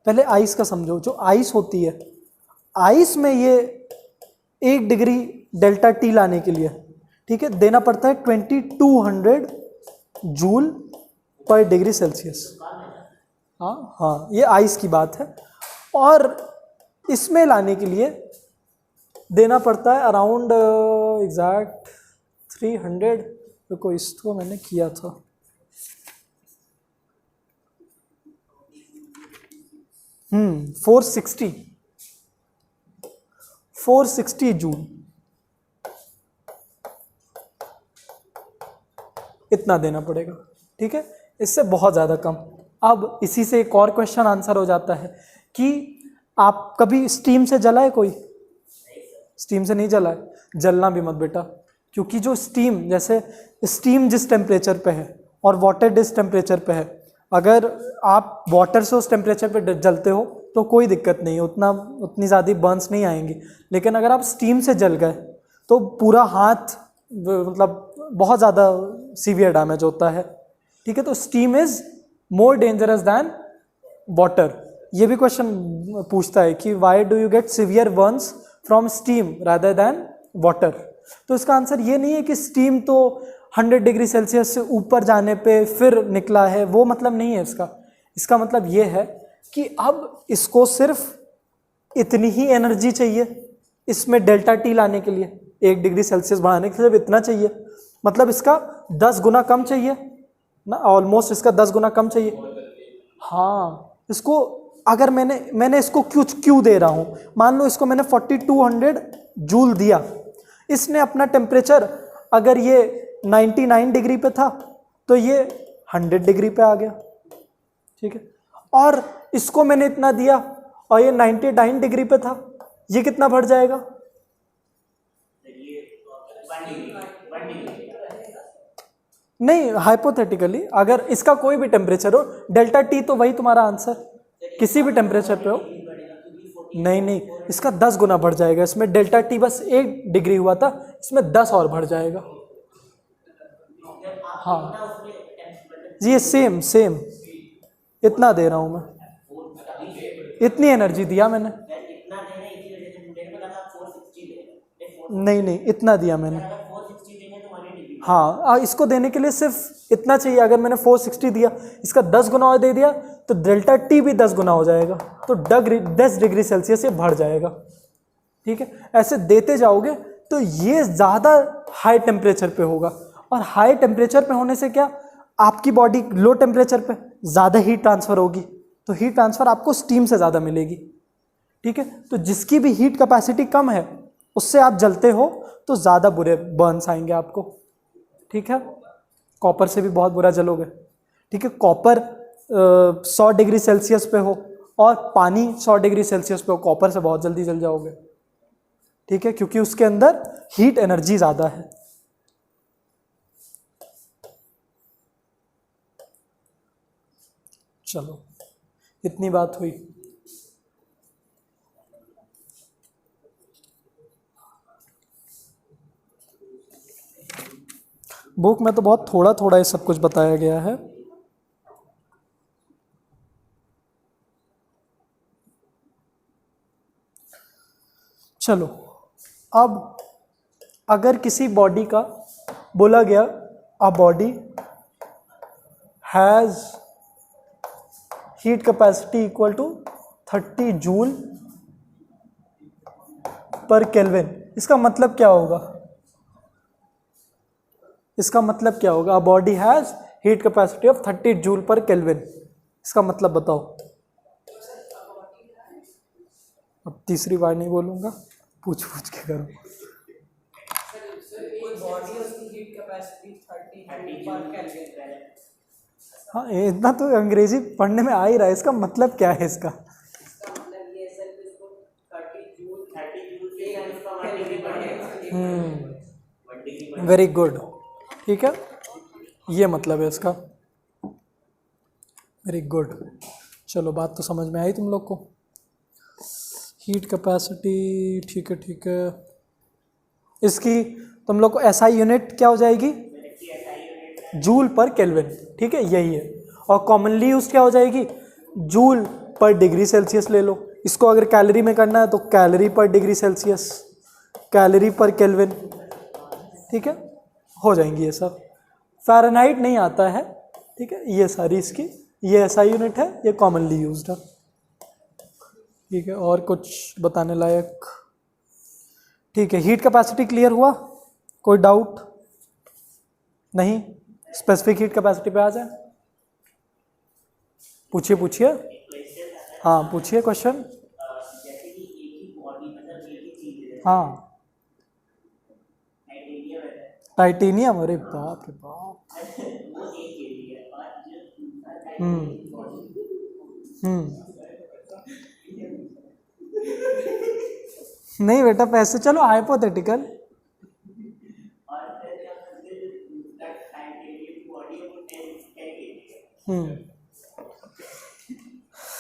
पहले आइस का समझो, जो आइस होती है, आइस में ये 1 डिग्री डेल्टा टी लाने के लिए, ठीक है, देना पड़ता है 2200 जूल पर डिग्री सेल्सियस। हाँ ये आइस की बात है, और इसमें लाने के लिए देना पड़ता है अराउंड एग्जैक्ट 300, देखो इसको मैंने किया था, हम्म 460 जूल, इतना देना पड़ेगा। ठीक है, इससे बहुत ज़्यादा कम। अब इसी से एक और क्वेश्चन आंसर हो जाता है कि आप कभी स्टीम से जला है कोई? स्टीम से नहीं जला है, जलना भी मत बेटा, क्योंकि जो स्टीम, जैसे स्टीम जिस टेम्परेचर पे है और वाटर जिस टेम्परेचर पे है, अगर आप वाटर से उस टेम्परेचर पे जलते हो तो कोई दिक्कत नहीं है, उतनी ज़्यादा बर्न्स नहीं आएंगी। लेकिन अगर आप स्टीम से जल गए तो पूरा हाथ मतलब बहुत ज़्यादा सीवियर डैमेज होता है। ठीक है, तो steam is more dangerous than water. ये भी क्वेश्चन पूछता है कि why do you get severe burns from steam rather than water. तो इसका आंसर ये नहीं है कि स्टीम तो 100 डिग्री सेल्सियस से ऊपर जाने पे फिर निकला है, वो मतलब नहीं है इसका। इसका मतलब ये है कि अब इसको सिर्फ इतनी ही एनर्जी चाहिए इसमें डेल्टा टी लाने के लिए, 1 डिग्री सेल्सियस बढ़ाने के लिए सिर्फ इतना चाहिए, मतलब इसका 10 गुना कम चाहिए ना, ऑलमोस्ट इसका 10 गुना कम चाहिए। हाँ, इसको अगर मैंने इसको क्यों दे रहा हूँ, मान लो इसको मैंने 4200 जूल दिया, इसने अपना टेम्परेचर अगर ये 99 डिग्री पे था तो ये 100 डिग्री पे आ गया। ठीक है, और इसको मैंने इतना दिया और ये 99 डिग्री पे था, ये कितना बढ़ जाएगा? नहीं, हाइपोथेटिकली अगर इसका कोई भी टेम्परेचर हो, डेल्टा टी तो वही तुम्हारा आंसर, किसी भी टेम्परेचर पे हो। नहीं, इसका 10 गुना बढ़ जाएगा, इसमें डेल्टा टी बस 1 डिग्री हुआ था, इसमें 10 और बढ़ जाएगा। हाँ जी, सेम इतना दे रहा हूँ मैं, इतनी एनर्जी दिया मैंने। नहीं, इतना दिया मैंने। हाँ, इसको देने के लिए सिर्फ इतना चाहिए, अगर मैंने 460 दिया, इसका 10 गुना और दे दिया तो डेल्टा टी भी 10 गुना हो जाएगा, तो 10 डिग्री सेल्सियस ये बढ़ जाएगा। ठीक है, ऐसे देते जाओगे तो ये ज़्यादा हाई टेम्परेचर पे होगा, और हाई टेम्परेचर पे होने से क्या, आपकी बॉडी लो टेम्परेचर पे ज़्यादा हीट ट्रांसफ़र होगी, तो हीट ट्रांसफ़र आपको स्टीम से ज़्यादा मिलेगी। ठीक है, तो जिसकी भी हीट कैपेसिटी कम है उससे आप जलते हो तो ज़्यादा बुरे बर्न्स आएंगे आपको। ठीक है, कॉपर से भी बहुत बुरा जलोगे। ठीक है, कॉपर 100 डिग्री सेल्सियस पे हो और पानी 100 डिग्री सेल्सियस पे हो, कॉपर से बहुत जल्दी जल जाओगे। ठीक है, क्योंकि उसके अंदर हीट एनर्जी ज़्यादा है। चलो, इतनी बात हुई। बुक में तो बहुत थोड़ा थोड़ा ये सब कुछ बताया गया है। चलो, अब अगर किसी बॉडी का बोला गया a body has heat capacity equal to 30 joule per kelvin, इसका मतलब क्या होगा? इसका मतलब क्या होगा? A body has heat capacity of 30 joule per kelvin, इसका मतलब बताओ। अब तीसरी बार नहीं बोलूंगा, पूछ के करो। हाँ, इतना तो अंग्रेजी पढ़ने में आ ही रहा है, इसका मतलब क्या है इसका? वेरी गुड, ठीक है, ये मतलब है इसका। वेरी गुड, चलो बात तो समझ में आई तुम लोग को। हीट कैपेसिटी, ठीक है, इसकी तुम लोग को एसआई यूनिट क्या हो जाएगी? Joule per kelvin. ठीक है, यही है। और कॉमनली यूज क्या हो जाएगी? जूल पर डिग्री सेल्सियस ले लो। इसको अगर कैलोरी में करना है तो कैलोरी पर डिग्री सेल्सियस, कैलोरी पर केल्विन। ठीक है, हो जाएंगी ये सब। फ़ारेनहाइट नहीं आता है। ठीक है, ये सारी इसकी ये एसआई यूनिट है, ये कॉमनली यूज्ड है। ठीक है, और कुछ बताने लायक? ठीक है, हीट कैपेसिटी क्लियर हुआ? कोई डाउट नहीं? स्पेसिफिक हीट कैपेसिटी पे आ जाए, पूछिए। हाँ, पूछिए क्वेश्चन। हाँ, टाइटेनियम, अरे बाप रे बाप। नहीं बेटा पैसे, चलो हाइपोथेटिकल। और फिर क्या करते हैं, टाइटेनियम बॉडी है वो 10 kg है,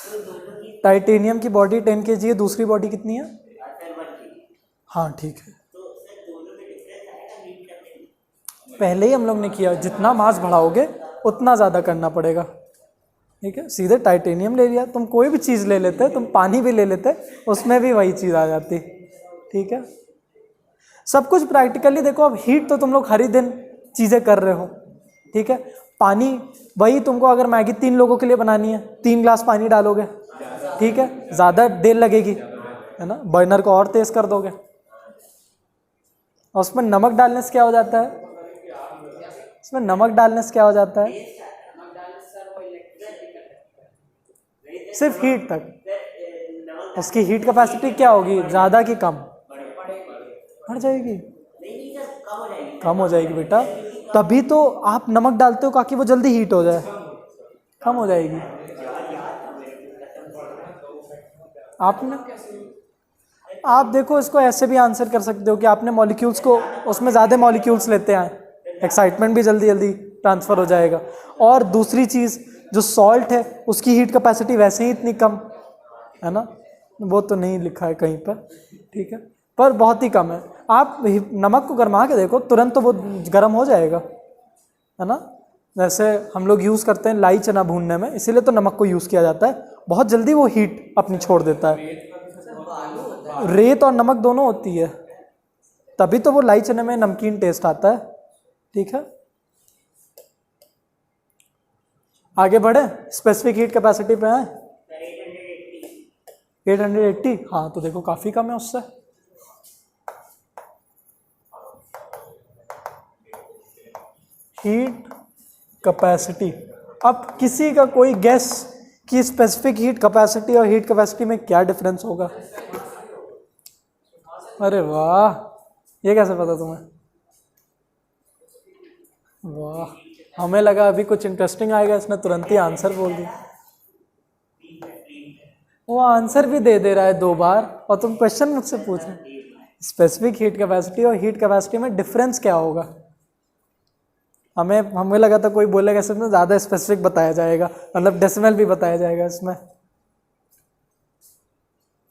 तो दोनों की टाइटेनियम की बॉडी 10 kg है, दूसरी बॉडी कितनी है? फिर 1 kg, हाँ ठीक है, तो सर दोनों में डिफरेंस आएगा हीट करने में। पहले ही हम लोग ने किया, जितना मास बढ़ाओगे उतना ज़्यादा करना पड़ेगा। ठीक है, सीधे टाइटेनियम ले लिया, तुम कोई भी चीज़ ले लेते, तुम पानी भी ले लेते, उसमें भी वही चीज़ आ जाती। ठीक है, सब कुछ प्रैक्टिकली देखो। अब हीट तो तुम लोग हर ही दिन चीज़ें कर रहे हो। ठीक है, पानी वही तुमको अगर मैगी 3 लोगों के लिए बनानी है, 3 ग्लास पानी डालोगे, ठीक है, ज़्यादा देर लगेगी, है ना, बर्नर को और तेज़ कर दोगे। और उसमें नमक डालने से क्या हो जाता है? इसमें नमक डालने से क्या हो जाता है? सिर्फ हीट तक। उसकी हीट कैपेसिटी क्या होगी, ज़्यादा की कम? बढ़ जाएगी। कम हो जाएगी बेटा, तभी तो आप नमक डालते हो ताकि वो जल्दी हीट हो जाए। कम हो जाएगी। आपने, आप देखो इसको ऐसे भी आंसर कर सकते हो कि आपने मॉलिक्यूल्स को, उसमें ज़्यादा मॉलिक्यूल्स लेते हैं, एक्साइटमेंट भी जल्दी जल्दी ट्रांसफ़र हो जाएगा। और दूसरी चीज़, जो सॉल्ट है उसकी हीट कैपेसिटी वैसे ही इतनी कम है ना, वो तो नहीं लिखा है कहीं पर, ठीक है, पर बहुत ही कम है। आप नमक को गरमा के देखो, तुरंत तो वो गर्म हो जाएगा, है ना। जैसे हम लोग यूज़ करते हैं लाई चना भूनने में, इसीलिए तो नमक को यूज़ किया जाता है, बहुत जल्दी वो हीट अपनी छोड़ देता है। रेत और नमक दोनों होती है, तभी तो वो लाई चने में नमकीन टेस्ट आता है। ठीक है, आगे बढ़े, स्पेसिफिक हीट कैपेसिटी पे आए। 880, हाँ तो देखो काफ़ी कम है उससे। हीट कैपेसिटी, अब किसी का कोई गैस कि स्पेसिफिक हीट कैपेसिटी और हीट कैपेसिटी में क्या डिफरेंस होगा? अरे वाह, ये कैसे पता तुम्हें? वाह, हमें लगा अभी कुछ इंटरेस्टिंग आएगा, इसने तुरंत ही आंसर बोल दिया। वो आंसर भी दे रहा है 2 बार और तुम क्वेश्चन मुझसे पूछ रहे। स्पेसिफिक हीट कैपेसिटी और हीट कैपेसिटी में डिफरेंस क्या होगा? हमें लगा था कोई बोलेगा इसमें ज़्यादा स्पेसिफिक बताया जाएगा, मतलब डेसिमल भी बताया जाएगा इसमें।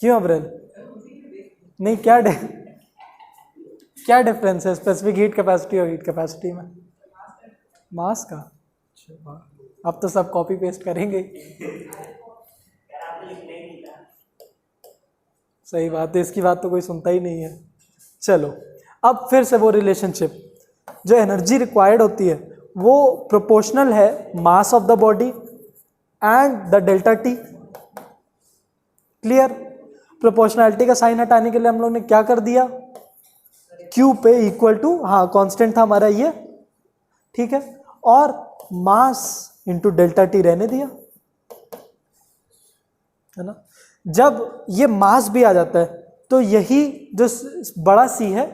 क्यों अब्रेल? नहीं, क्या डिफरेंस है स्पेसिफिक हीट कैपेसिटी और हीट कैपेसिटी में? मास का। अब तो सब कॉपी पेस्ट करेंगे। सही बात है, इसकी बात तो कोई सुनता ही नहीं है। चलो, अब फिर से वो रिलेशनशिप, जो एनर्जी रिक्वायर्ड होती है वो प्रोपोर्शनल है मास of the body and the delta T. Clear? Proportionality का साइन हटाने के लिए हम लोग ने क्या कर दिया, क्यू पे इक्वल टू, हाँ कांस्टेंट था हमारा ये, ठीक है, और मास इंटू डेल्टा टी रहने दिया, है ना। जब ये मास भी आ जाता है तो यही जो बड़ा सी है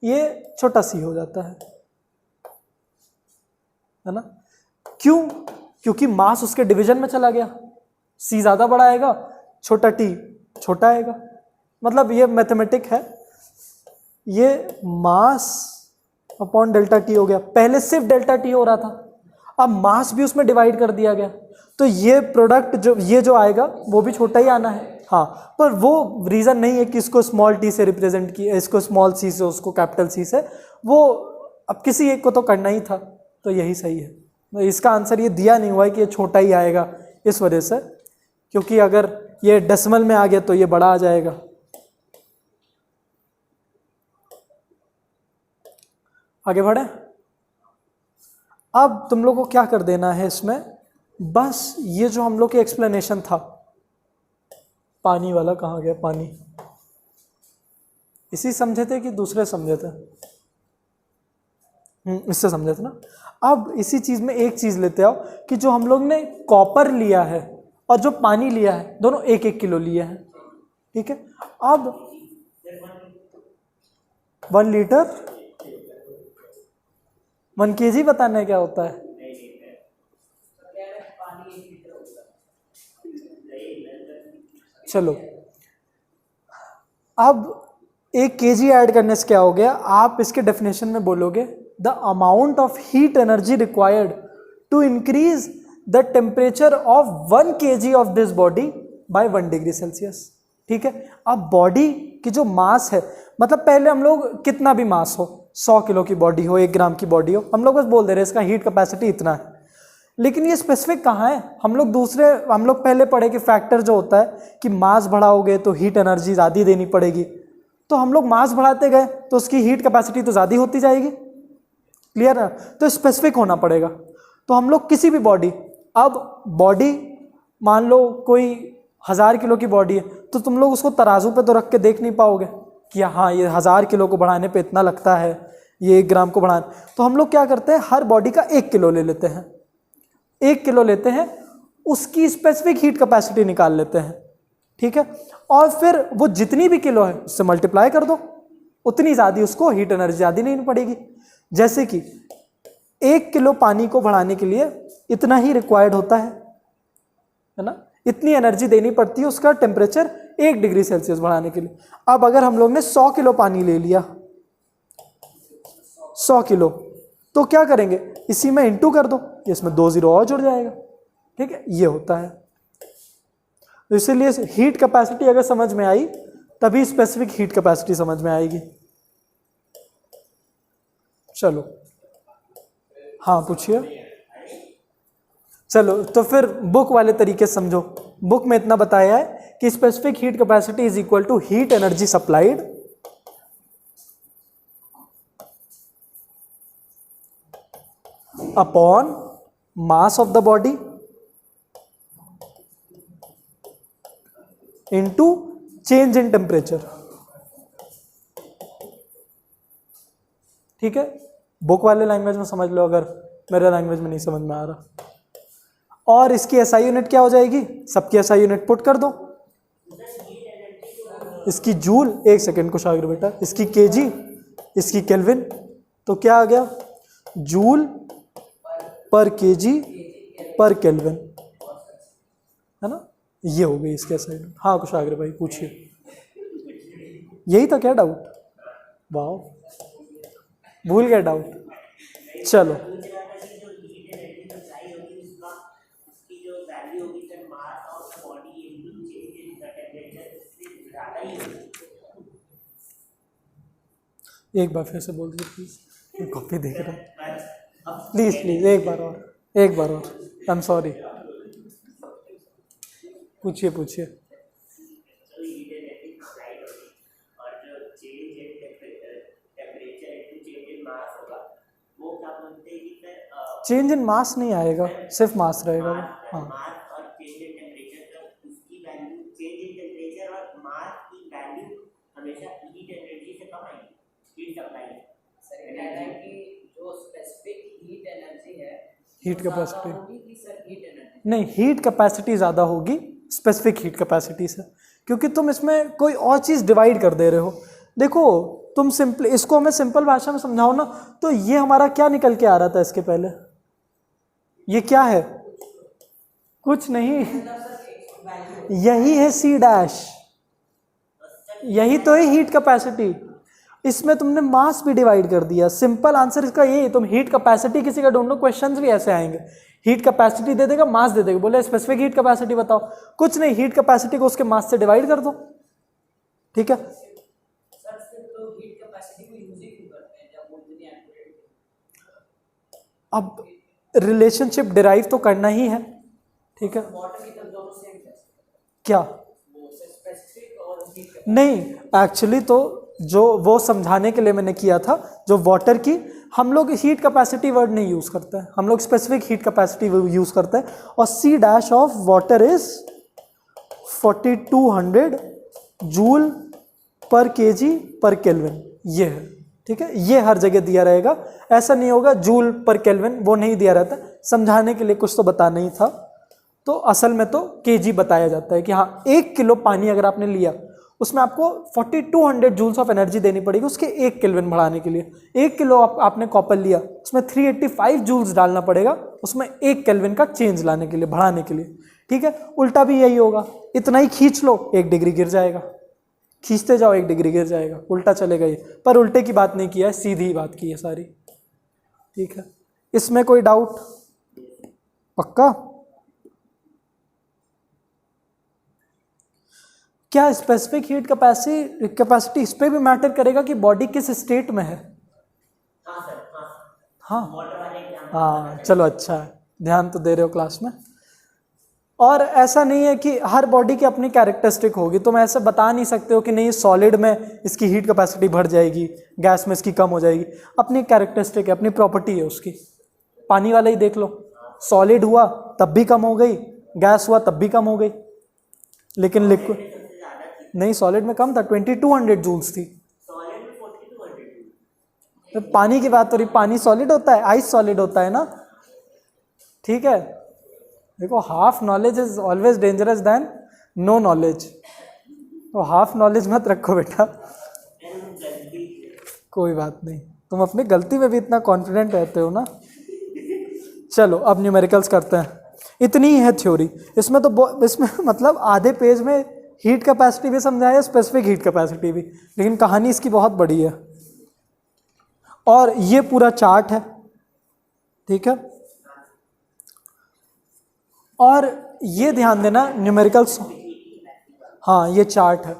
ये छोटा सी हो जाता है ना। क्यों? क्योंकि मास उसके डिवीजन में चला गया, सी ज्यादा बड़ा आएगा, छोटा टी छोटा आएगा। मतलब ये मैथमेटिक है, ये मास अपॉन डेल्टा टी हो गया। पहले सिर्फ डेल्टा टी हो रहा था, अब मास भी उसमें डिवाइड कर दिया गया, तो ये प्रोडक्ट जो आएगा वो भी छोटा ही आना है। हाँ, पर वो रीज़न नहीं है कि इसको स्मॉल टी से रिप्रेजेंट किया, इसको स्मॉल सी से, उसको कैपिटल सी से, वो अब किसी एक को तो करना ही था, तो यही सही है। इसका आंसर ये दिया नहीं हुआ है कि ये छोटा ही आएगा इस वजह से, क्योंकि अगर ये डेसिमल में आ गया तो ये बड़ा आ जाएगा। आगे बढ़े। अब तुम लोग को क्या कर देना है इसमें, बस ये जो हम लोग की एक्सप्लेनेशन था, पानी वाला कहाँ गया पानी, इसी समझे थे कि दूसरे समझे थे? इससे समझे थे ना। अब इसी चीज में एक चीज लेते आओ कि जो हम लोग ने कॉपर लिया है और जो पानी लिया है, दोनों 1-1 किलो लिए हैं, ठीक है। अब 1 लीटर 1 kg बताना है क्या होता है? चलो, अब एक केजी ऐड करने से क्या हो गया, आप इसके डेफिनेशन में बोलोगे the amount of heat energy required to increase the temperature of 1 kg of this body by 1 degree Celsius. ठीक है, अब बॉडी की जो मास है, मतलब पहले हम लोग कितना भी मास हो, 100 किलो की बॉडी हो, 1 ग्राम की बॉडी हो, हम लोग बस बोल दे रहे हैं इसका हीट कैपेसिटी इतना है। लेकिन ये स्पेसिफिक कहाँ है, हम लोग पहले पढ़े कि फैक्टर जो होता है कि मास बढ़ाओगे तो हीट एनर्जी ज़्यादा देनी पड़ेगी, तो हम लोग मास बढ़ाते गए तो उसकी हीट कैपेसिटी तो ज़्यादा होती जाएगी। क्लियर है, तो स्पेसिफिक होना पड़ेगा। तो हम लोग किसी भी बॉडी, अब बॉडी मान लो कोई 1000 किलो की बॉडी है, तो तुम लोग उसको तराजू पे तो रख के देख नहीं पाओगे कि हाँ ये 1000 किलो को बढ़ाने पे इतना लगता है, ये 1 ग्राम को बढ़ाने। तो हम लोग क्या करते हैं, हर बॉडी का 1 किलो ले लेते हैं, 1 किलो लेते हैं, उसकी स्पेसिफिक हीट कैपेसिटी निकाल लेते हैं। ठीक है, और फिर वो जितनी भी किलो है उससे मल्टीप्लाई कर दो, उतनी ज़्यादा उसको हीट एनर्जी ज़्यादा नहीं पड़ेगी। जैसे कि 1 किलो पानी को बढ़ाने के लिए इतना ही रिक्वायर्ड होता है ना, इतनी एनर्जी देनी पड़ती है उसका टेम्परेचर 1 डिग्री सेल्सियस बढ़ाने के लिए। अब अगर हम लोग ने 100 किलो पानी ले लिया, 100 किलो, तो क्या करेंगे, इसी में इंटू कर दो, इसमें 2 जीरो और जुड़ जाएगा। ठीक है, ये होता है। तो इसीलिए हीट कैपेसिटी अगर समझ में आई तभी स्पेसिफिक हीट कैपेसिटी समझ में आएगी। चलो, हाँ पूछिए। चलो तो फिर बुक वाले तरीके से समझो। बुक में इतना बताया है कि specific heat capacity is equal to heat energy supplied upon mass of the body into change in temperature. ठीक है, बुक वाले लैंग्वेज में समझ लो, अगर मेरे लैंग्वेज में नहीं समझ में आ रहा। और इसकी एसआई यूनिट क्या हो जाएगी, सबकी एसआई यूनिट पुट कर दो। इसकी जूल, 1 सेकेंड कुशाग्र बेटा, इसकी केजी, इसकी केल्विन, तो क्या आ गया, joule per KG per kelvin, है ना, ये हो गई इसके एसआई यूनिट। हाँ कुशाग्र भाई पूछिए, यही था क्या डाउट? वाह, भूल गया डाउट। चलो एक बार फिर से बोल दीजिए प्लीज, कॉपी देख रहा हूँ, प्लीज प्लीज एक बार और, एक बार और, आई एम सॉरी। पूछिए पूछिए। चेंज इन मास नहीं आएगा, सिर्फ मास रहेगा वो। हाँ हीट कैपेसिटी नहीं, हीट कैपेसिटी ज़्यादा होगी स्पेसिफिक हीट कैपेसिटी से, क्योंकि तुम इसमें कोई और चीज़ डिवाइड कर दे रहे हो। देखो तुम सिंपल, इसको हमें सिंपल भाषा में समझाओ ना, तो ये हमारा क्या निकल के आ रहा था इसके पहले, ये क्या है, कुछ नहीं, यही है सी डैश, यही तो है हीट कैपेसिटी। इसमें तुमने मास भी डिवाइड कर दिया। सिंपल आंसर इसका यही, तुम हीट कैपेसिटी किसी का ढूंढो, क्वेश्चंस भी ऐसे आएंगे, हीट कैपेसिटी दे देगा, मास दे देगा, बोले स्पेसिफिक हीट कैपेसिटी बताओ, कुछ नहीं, हीट कैपेसिटी को उसके मास से डिवाइड कर दो। ठीक है, अब रिलेशनशिप डिराइव तो करना ही है। ठीक है, क्या नहीं, एक्चुअली तो जो वो समझाने के लिए मैंने किया था, जो वाटर की, हम लोग हीट कैपेसिटी वर्ड नहीं यूज़ करते हैं, हम लोग स्पेसिफिक हीट कैपेसिटी यूज़ करते हैं। और C dash of water is 4200 joule per KG per kelvin, ये है। ठीक है, ये हर जगह दिया रहेगा, ऐसा नहीं होगा जूल पर केल्विन, वो नहीं दिया रहता। समझाने के लिए कुछ तो बताना ही था, तो असल में तो केजी बताया जाता है कि हाँ 1 किलो पानी अगर आपने लिया, उसमें आपको 4200 जूल्स ऑफ एनर्जी देनी पड़ेगी उसके 1 केल्विन बढ़ाने के लिए। 1 किलो आपने कॉपर लिया, उसमें 385 जूल्स डालना पड़ेगा उसमें 1 केल्विन का चेंज लाने के लिए, बढ़ाने के लिए। ठीक है, उल्टा भी यही होगा, इतना ही खींच लो 1 डिग्री गिर जाएगा। खींचते जाओ 1 डिग्री गिर जाएगा, उल्टा चलेगा ये, पर उल्टे की बात नहीं किया है, सीधी ही बात की है सारी। ठीक है, इसमें कोई डाउट? पक्का? क्या स्पेसिफिक हीट कैपेसिटी इस पे भी मैटर करेगा कि बॉडी किस स्टेट में है? हाँ सर, हाँ हाँ वाटर वाले एग्जाम। हाँ, चलो अच्छा है, ध्यान तो दे रहे हो क्लास में। और ऐसा नहीं है कि हर बॉडी की अपनी कैरेक्टरिस्टिक होगी, तुम ऐसे बता नहीं सकते हो कि नहीं सॉलिड में इसकी हीट कैपेसिटी बढ़ जाएगी, गैस में इसकी कम हो जाएगी। अपनी कैरेक्टरिस्टिक है, अपनी प्रॉपर्टी है उसकी। पानी वाला ही देख लो, सॉलिड हुआ तब भी कम हो गई, गैस हुआ तब भी कम हो गई, लेकिन लिक्विड नहीं, सॉलिड में कम था, 2200 जूल्स थी। सॉलिड में 4200। तो पानी की बात हो रही, पानी सॉलिड होता है, आइस सॉलिड होता है ना। ठीक है, देखो half knowledge is always dangerous then no knowledge, तो हाफ नॉलेज मत रखो बेटा। कोई बात नहीं, तुम अपनी गलती में भी इतना कॉन्फिडेंट रहते हो ना। चलो अब न्यूमेरिकल्स करते हैं, इतनी ही है थ्योरी। इसमें तो इसमें मतलब आधे पेज में हीट कैपेसिटी भी समझाया, स्पेसिफिक हीट कैपेसिटी भी, लेकिन कहानी इसकी बहुत बड़ी है। और ये पूरा चार्ट है, ठीक है। और ये ध्यान देना न्यूमेरिकल्स, हाँ ये चार्ट है,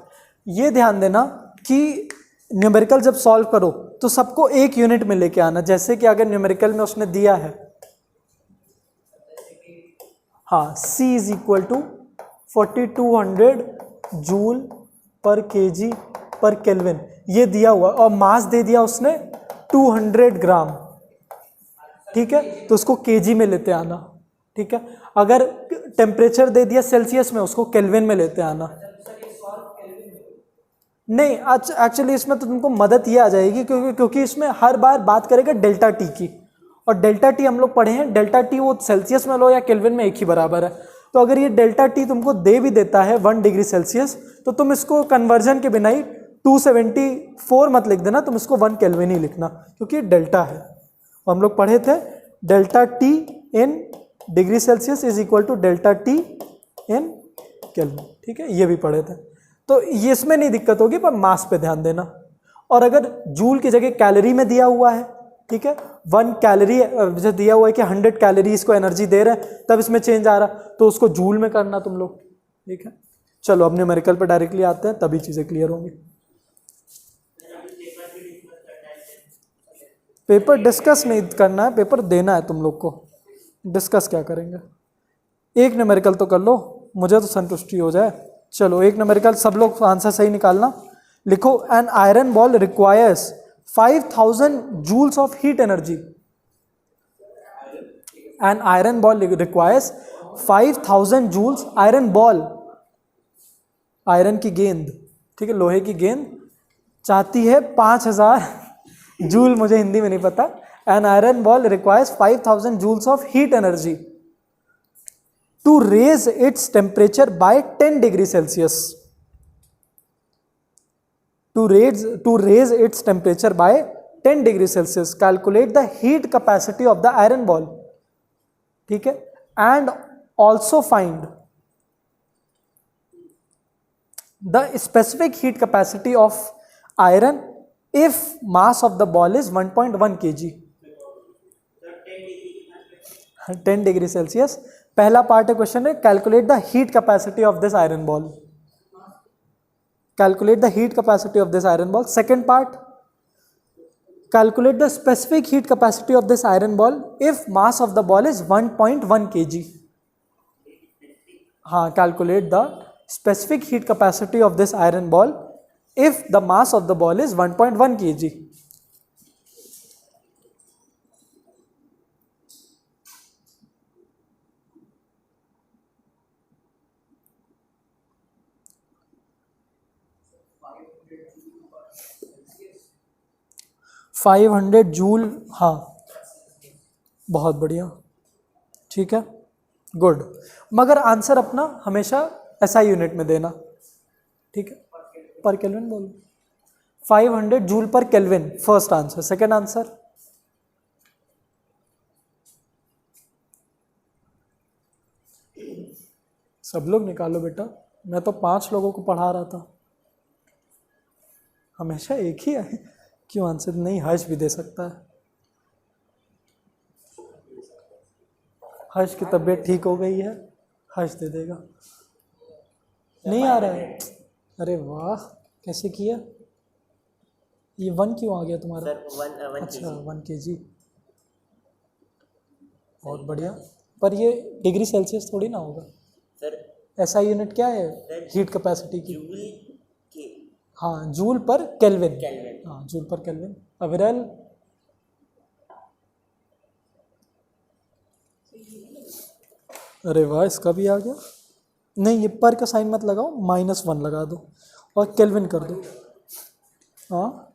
ये ध्यान देना कि न्यूमेरिकल जब सॉल्व करो तो सबको एक यूनिट में लेके आना। जैसे कि अगर न्यूमेरिकल में उसने दिया है, हाँ C is equal to 4200 joule per KG per kelvin, ये दिया हुआ, और मास दे दिया उसने 200 ग्राम, ठीक है, तो उसको केजी में लेते आना। ठीक है, अगर टेम्परेचर दे दिया सेल्सियस में, उसको केल्विन में लेते आना। नहीं, एक्चुअली इसमें तो तुमको मदद ये आ जाएगी क्योंकि इसमें हर बार बात करेगा डेल्टा टी की, और डेल्टा टी हम लोग पढ़े हैं, डेल्टा टी वो सेल्सियस में लो या केल्विन में एक ही बराबर है। तो अगर ये डेल्टा टी तुमको दे भी देता है 1 डिग्री सेल्सियस, तो तुम इसको कन्वर्जन के बिना ही 274 मत लिख देना, तुम इसको 1 केल्विन ही लिखना, क्योंकि डेल्टा है। हम लोग पढ़े थे delta T in degree Celsius is equal to delta T in kelvin, ठीक है, ये भी पढ़े थे। तो ये इसमें नहीं दिक्कत होगी, पर मास पे ध्यान देना। और अगर जूल की जगह कैलोरी में दिया हुआ है, ठीक है, 1 कैलोरी जो दिया हुआ है कि 100 कैलोरीज को एनर्जी दे रहे हैं, तब इसमें चेंज आ रहा, तो उसको जूल में करना तुम लोग। ठीक है, चलो अब न्यूमेरिकल पे डायरेक्टली आते हैं, तभी चीज़ें क्लियर होंगी। पेपर डिस्कस नहीं करना है, पेपर देना है तुम लोग को, डिस्कस क्या करेंगे। एक न्यूमेरिकल तो कर लो, मुझे तो संतुष्टि हो जाए। चलो एक न्यूमेरिकल, सब लोग आंसर सही निकालना। लिखो, an iron ball requires 5000 joules of heat energy. An iron ball requires 5000 joules, iron ball, iron की गेंद, ठीक है, लोहे की गेंद चाहती है 5000 जूल, मुझे हिंदी में नहीं पता। An iron ball requires 5000 joules of heat energy to raise its temperature by 10 degree Celsius. To raise its temperature by 10 degree Celsius, calculate the heat capacity of the iron ball. ठीक है, and also find the specific heat capacity of iron if mass of the ball is 1.1 kg. 10 degree Celsius पहला part है question है, calculate the heat capacity of this iron ball, calculate the heat capacity of this iron ball. Second part, calculate the specific heat capacity of this iron ball if mass of the ball is 1.1 kg. हाँ, calculate the specific heat capacity of this iron ball if the mass of the ball is 1.1 kg. $500 joule, हाँ बहुत बढ़िया, ठीक है, good. मगर answer अपना हमेशा SI unit में देना, ठीक है, पर केल्विन बोलो। 500 joule per kelvin first answer. Second answer, सब लोग निकालो बेटा, मैं तो 5 लोगों को पढ़ा रहा था। हमेशा एक ही है क्यों आंसर नहीं? हर्ष भी दे सकता है। हर्ष की तबीयत ठीक हो गई है, हर्ष दे देगा। नहीं आ रहा है? अरे वाह, कैसे किया? ये 1 क्यों आ गया तुम्हारा? सर 1 अच्छा 1 kg, बहुत बढ़िया। पर ये डिग्री सेल्सियस थोड़ी ना होगा सर। ऐसा यूनिट क्या है हीट कैपेसिटी की? जूल के हाँ, जूल पर केल्विन। केल्विन। हाँ, जूल पर केल्विन। अविरल? अरे वाह, इसका भी आ गया। नहीं, ये पर का साइन मत लगाओ, -1 लगा दो और केल्विन कर दो। हाँ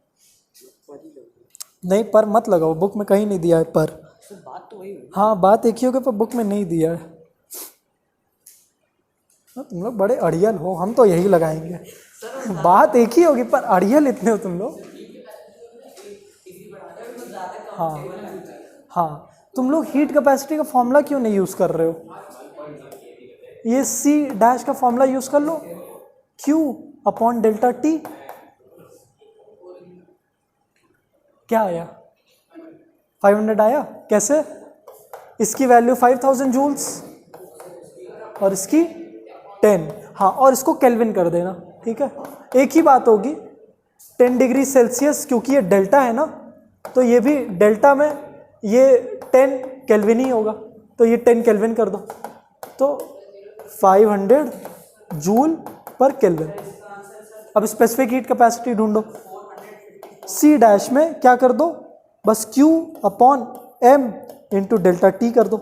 नहीं, पर मत लगाओ, बुक में कहीं नहीं दिया है पर। सर बात तो वही हुई। हाँ, बात एक ही होगी पर बुक में नहीं दिया है। तुम लोग बड़े अड़ियल हो, हम तो यही लगाएंगे। बात एक ही होगी पर अड़ियल इतने हो तुम लोग। हाँ हाँ, तुम लोग हीट कैपेसिटी का फॉर्मूला क्यों नहीं यूज़ कर रहे हो? ये C' का फॉर्मूला यूज़ कर लो, Q/ΔT। क्या आया? 500 आया। कैसे? इसकी वैल्यू 5000 जूल्स और इसकी 10। हाँ, और इसको केल्विन कर देना, ठीक है? एक ही बात होगी, 10 डिग्री सेल्सियस, क्योंकि ये डेल्टा है ना, तो ये भी डेल्टा में ये 10 केल्विन ही होगा, तो ये 10 केल्विन कर दो, तो 500 जूल पर केल्विन। अब स्पेसिफिक हीट कैपेसिटी ढूंढो। C' में क्या कर दो, बस Q/m इंटू ΔT कर दो।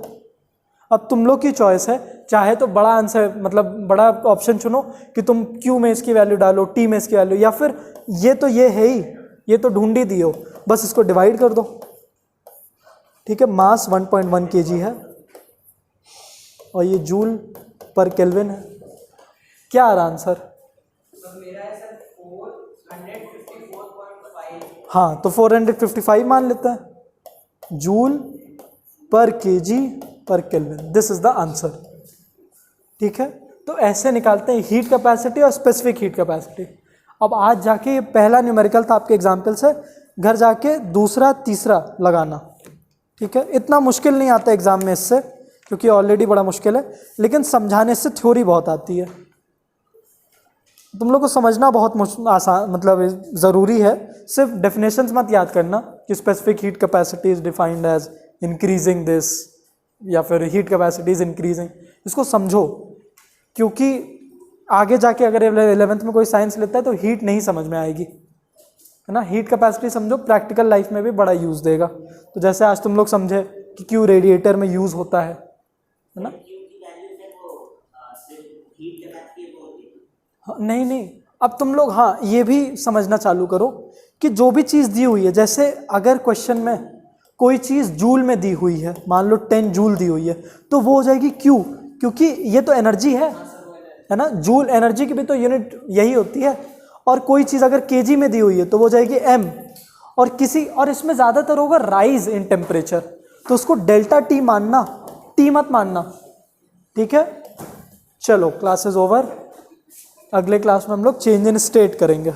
अब तुम लोग की चॉइस है, चाहे तो बड़ा आंसर मतलब बड़ा ऑप्शन चुनो कि तुम Q में इसकी वैल्यू डालो, T में इसकी वैल्यू, या फिर ये है ही, ये तो ढूंढ ही दियो, बस इसको डिवाइड कर दो, ठीक है? मास 1.1 kg है और ये जूल पर केल्विन है। क्या आ रहा आंसर? मेरा है सर 454.5। हाँ, तो 455 मान लेते हैं, जूल पर kg पर kelvin. This is the answer, ठीक है? तो ऐसे निकालते हैं हीट कैपेसिटी और स्पेसिफिक हीट कैपेसिटी। अब आज जाके ये पहला न्यूमेरिकल था आपके एग्जाम्पल से, घर जाके दूसरा तीसरा लगाना, ठीक है? इतना मुश्किल नहीं आता एग्जाम में इससे, क्योंकि ऑलरेडी बड़ा मुश्किल है, लेकिन समझाने से थ्योरी बहुत आती है। तुम लोग को समझना बहुत आसान मतलब ज़रूरी है, सिर्फ डेफिनेशंस मत याद करना कि specific heat capacity is defined as increasing this, या फिर हीट कैपेसिटी इज इंक्रीजिंग। इसको समझो, क्योंकि आगे जाके अगर 11th में कोई साइंस लेता है तो हीट नहीं समझ में आएगी, है ना? हीट कैपेसिटी समझो, प्रैक्टिकल लाइफ में भी बड़ा यूज़ देगा। तो जैसे आज तुम लोग समझे कि क्यों रेडिएटर में यूज़ होता है ना? हाँ, नहीं, अब तुम लोग हाँ ये भी समझना चालू करो कि जो भी चीज़ दी हुई है, जैसे अगर क्वेश्चन में कोई चीज़ जूल में दी हुई है, मान लो 10 जूल दी हुई है, तो वो हो जाएगी क्यू, क्योंकि ये तो एनर्जी है ना? जूल एनर्जी की भी तो यूनिट यही होती है। और कोई चीज़ अगर केजी में दी हुई है तो वो जाएगी एम, और इसमें ज़्यादातर होगा राइज इन टेम्परेचर, तो उसको ΔT मानना, टी मत मानना, ठीक है? चलो, क्लास इज ओवर। अगले क्लास में हम लोग चेंज इन स्टेट करेंगे।